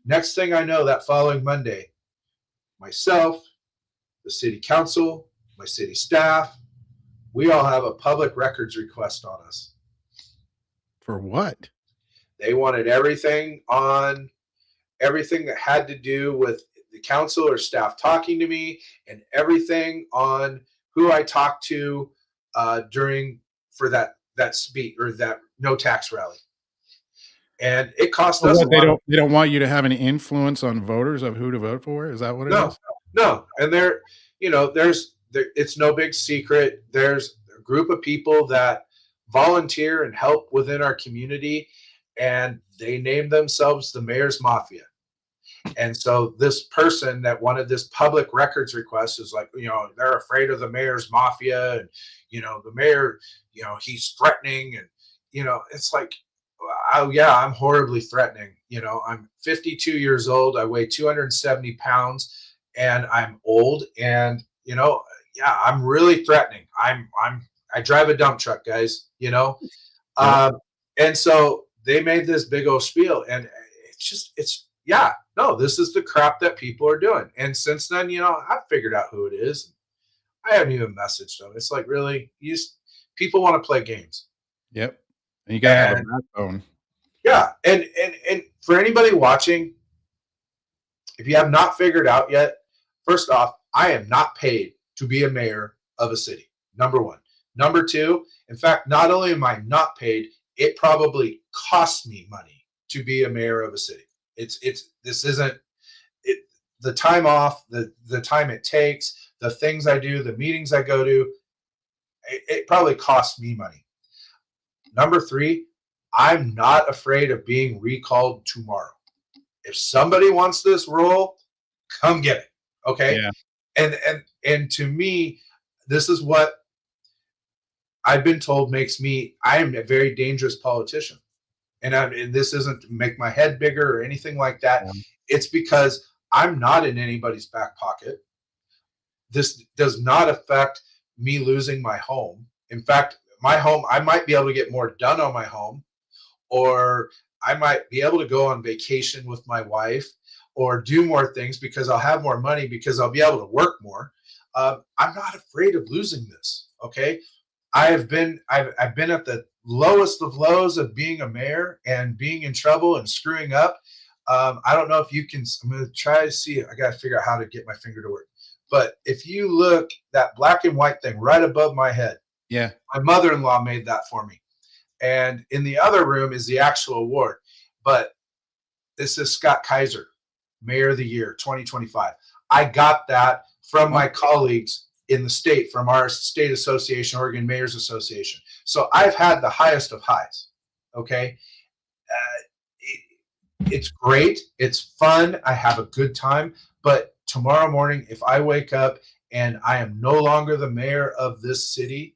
Next thing I know, that following Monday, myself, the city council, my city staff, we all have a public records request on us. For what? They wanted everything that had to do with the council or staff talking to me, and everything on who I talked to for that speech or that no tax rally. And it cost us. They don't want you to have any influence on voters of who to vote for. Is that what it is? No. And it's no big secret. There's a group of people that volunteer and help within our community, and they name themselves the Mayor's Mafia. And so this person that wanted this public records request is like, they're afraid of the mayor's mafia, and the mayor, he's threatening, and it's like, oh yeah, I'm horribly threatening. I'm 52 years old, I weigh 270 pounds, and I'm old, and yeah, I'm really threatening. I drive a dump truck, guys, and so they made this big old spiel, and yeah, no, this is the crap that people are doing. And since then, I've figured out who it is. I haven't even messaged them. It's like, really, people want to play games. Yep. And you gotta have a backbone. Yeah. And for anybody watching, if you have not figured out yet, first off, I am not paid to be a mayor of a city. Number one. Number two, in fact, not only am I not paid, it probably costs me money to be a mayor of a city. This isn't it, the time off, the time it takes, the things I do, the meetings I go to, it probably costs me money. Number three, I'm not afraid of being recalled tomorrow. If somebody wants this role, come get it. Okay. Yeah. And to me, this is what I've been told I am a very dangerous politician. And this isn't to make my head bigger or anything like that. Yeah. It's because I'm not in anybody's back pocket. This does not affect me losing my home. In fact, my home, I might be able to get more done on my home, or I might be able to go on vacation with my wife or do more things because I'll have more money, because I'll be able to work more. I'm not afraid of losing this. Okay. I've been at the lowest of lows of being a mayor and being in trouble and screwing up. I don't know if you can, I'm going to try to see, I got to figure out how to get my finger to work. But if you look, that black and white thing right above my head, yeah, my mother-in-law made that for me. And in the other room is the actual award. But this is Scott Kaiser, Mayor of the Year, 2025. I got that from my colleagues in the state, from our state association, Oregon Mayors Association. So I've had the highest of highs. Okay. It's great. It's fun. I have a good time. But tomorrow morning, if I wake up and I am no longer the mayor of this city,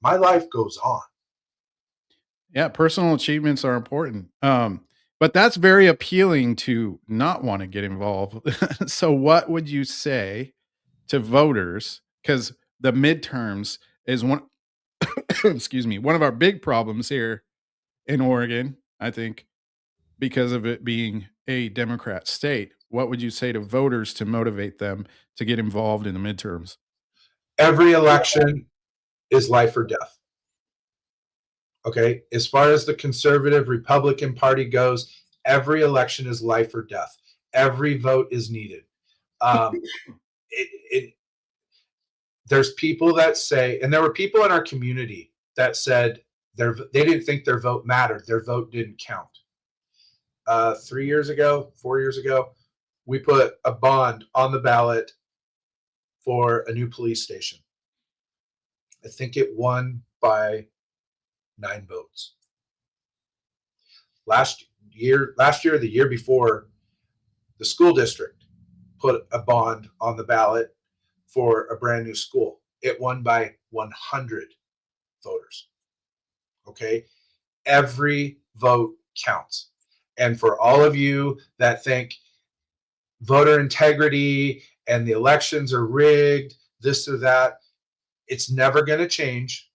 my life goes on. Yeah. Personal achievements are important. But that's very appealing to not want to get involved. So what would you say to voters? Because the midterms is one of our big problems here in Oregon, I think, because of it being a Democrat state. What would you say to voters to motivate them to get involved in the midterms? Every election is life or death. Okay. As far as the conservative Republican Party goes, every election is life or death. Every vote is needed. There's people that say, and there were people in our community that said they didn't think their vote mattered. Their vote didn't count. 4 years ago, we put a bond on the ballot for a new police station. I think it won by 9 votes. Last year, the year before, the school district put a bond on the ballot for a brand new school. It won by 100 voters. Okay. Every vote counts. And for all of you that think voter integrity and the elections are rigged, this or that, it's never going to change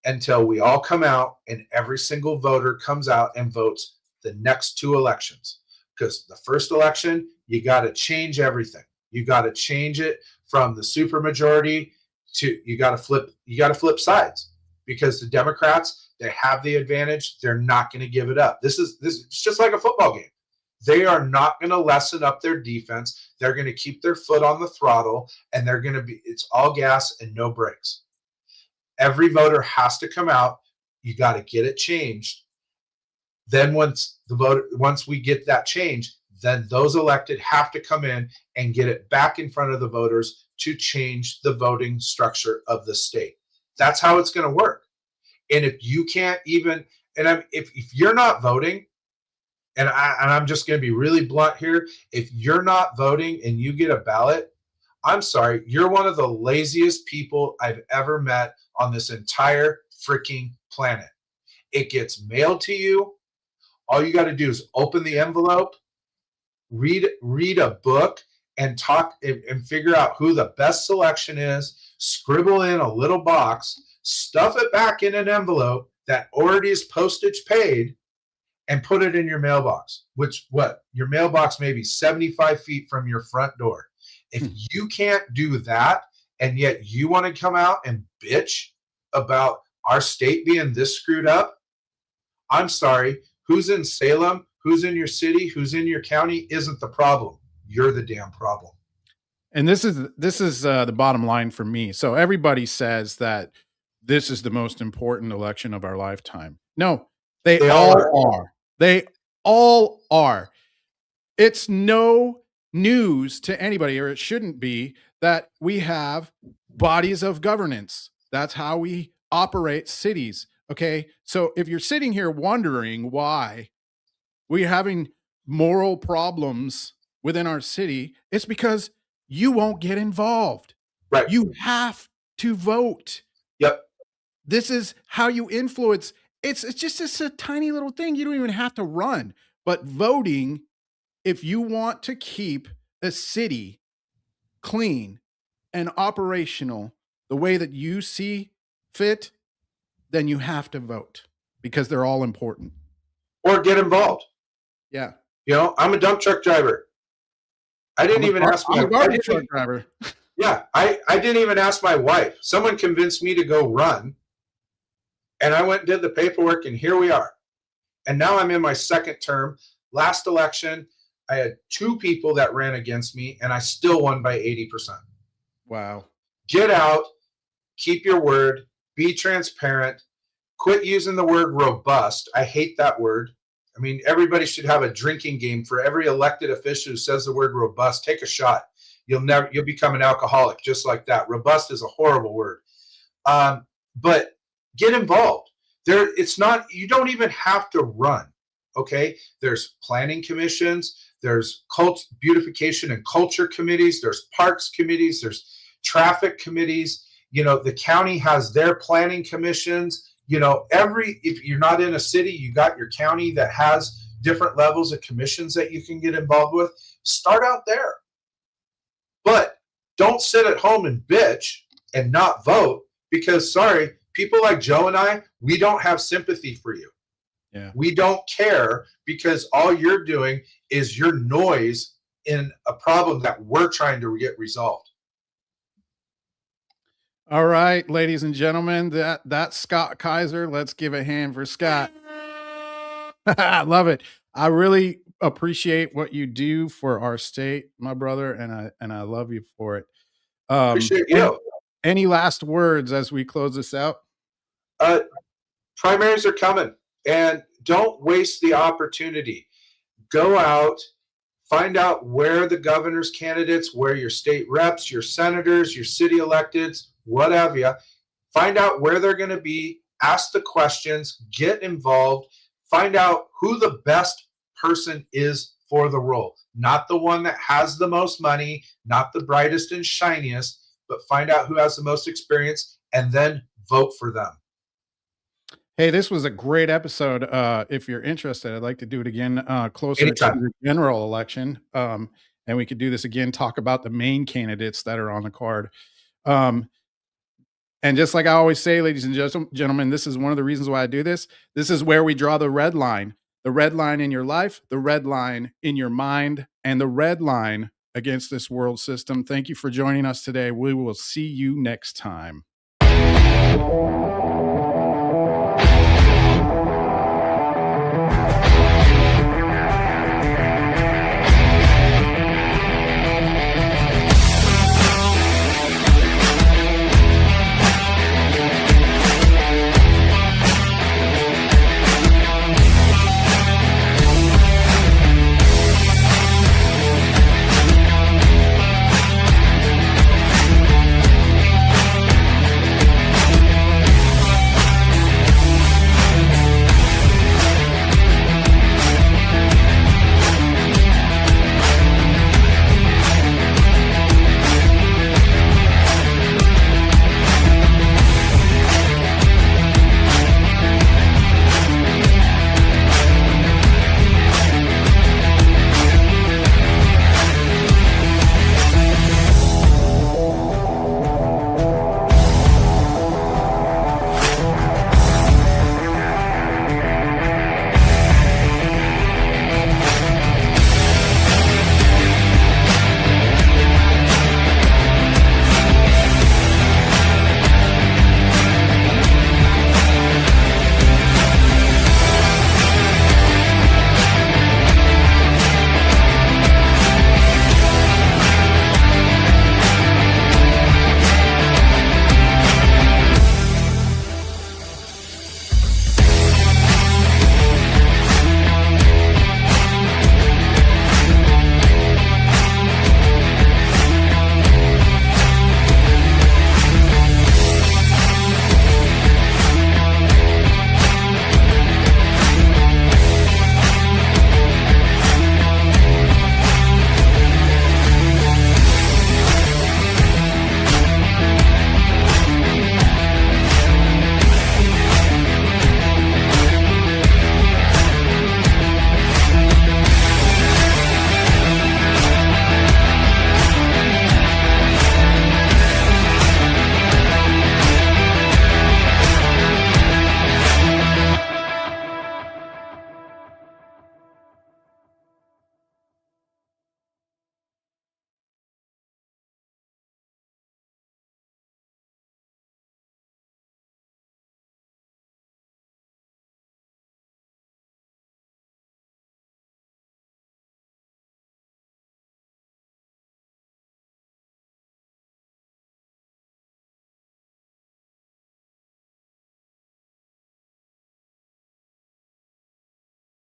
until we all come out and every single voter comes out and votes the next 2 elections. Because the first election, you got to change everything. You got to change it from the supermajority to you got to flip sides, because the Democrats, they have the advantage. They're not going to give it up. This is just like a football game. They are not going to lessen up their defense. They're going to keep their foot on the throttle, and it's all gas and no brakes. Every voter has to come out. You got to get it changed. Then once we get that change, then those elected have to come in and get it back in front of the voters to change the voting structure of the state. That's how it's going to work. And if you can't even, if you're not voting, and I'm just going to be really blunt here. If you're not voting and you get a ballot, I'm sorry, you're one of the laziest people I've ever met on this entire freaking planet. It gets mailed to you. All you got to do is open the envelope, read a book, and talk and figure out who the best selection is, scribble in a little box, stuff it back in an envelope that already is postage paid, and put it in your mailbox, your mailbox may be 75 feet from your front door. If you can't do that, and yet you want to come out and bitch about our state being this screwed up, I'm sorry, who's in Salem, who's in your city, who's in your county isn't the problem. You're the damn problem. And this is the bottom line for me. So everybody says that this is the most important election of our lifetime. No, they all are. They all are. It's no news to anybody, or it shouldn't be, that we have bodies of governance. That's how we operate cities. Okay. So if you're sitting here wondering why we're having moral problems within our city, it's because you won't get involved. Right. You have to vote. Yep. This is how you influence. It's just a tiny little thing. You don't even have to run. But voting, if you want to keep a city clean and operational the way that you see fit, then you have to vote, because they're all important. Or get involved. Yeah. You know, I'm a dump truck driver. I didn't even ask my garbage truck driver. Yeah, I didn't even ask my wife. Someone convinced me to go run, and I went and did the paperwork, and here we are. And now I'm in my second term. Last election, I had 2 people that ran against me, and I still won by 80%. Wow. Get out, keep your word, be transparent, quit using the word robust. I hate that word. I mean, everybody should have a drinking game for every elected official who says the word robust. Take a shot. You'll become an alcoholic just like that. Robust is a horrible word. But get involved. It's not, you don't even have to run. Okay. There's planning commissions. There's beautification and culture committees. There's parks committees. There's traffic committees. You know, the county has their planning commissions. You know, if you're not in a city, you got your county that has different levels of commissions that you can get involved with. Start out there. But don't sit at home and bitch and not vote, because, sorry, people like Joe and I, we don't have sympathy for you. Yeah. We don't care, because all you're doing is your noise in a problem that we're trying to get resolved. All right, ladies and gentlemen, that's Scott Kaiser. Let's give a hand for Scott. I love it. I really appreciate what you do for our state, my brother, and I love you for it. Appreciate you. Any last words as we close this out? Primaries are coming, and don't waste the opportunity. Go out, find out where the governor's candidates, where your state reps, your senators, your city electeds, whatever. Find out where they're going to be, ask the questions, get involved, find out who the best person is for the role. Not the one that has the most money, not the brightest and shiniest, but find out who has the most experience and then vote for them. Hey, this was a great episode. If you're interested, I'd like to do it again closer Anytime. to the general election. And we could do this again, talk about the main candidates that are on the card. And just like I always say, ladies and gentlemen, this is one of the reasons why I do this. This is where we draw the red line in your life, the red line in your mind, and the red line against this world system. Thank you for joining us today. We will see you next time.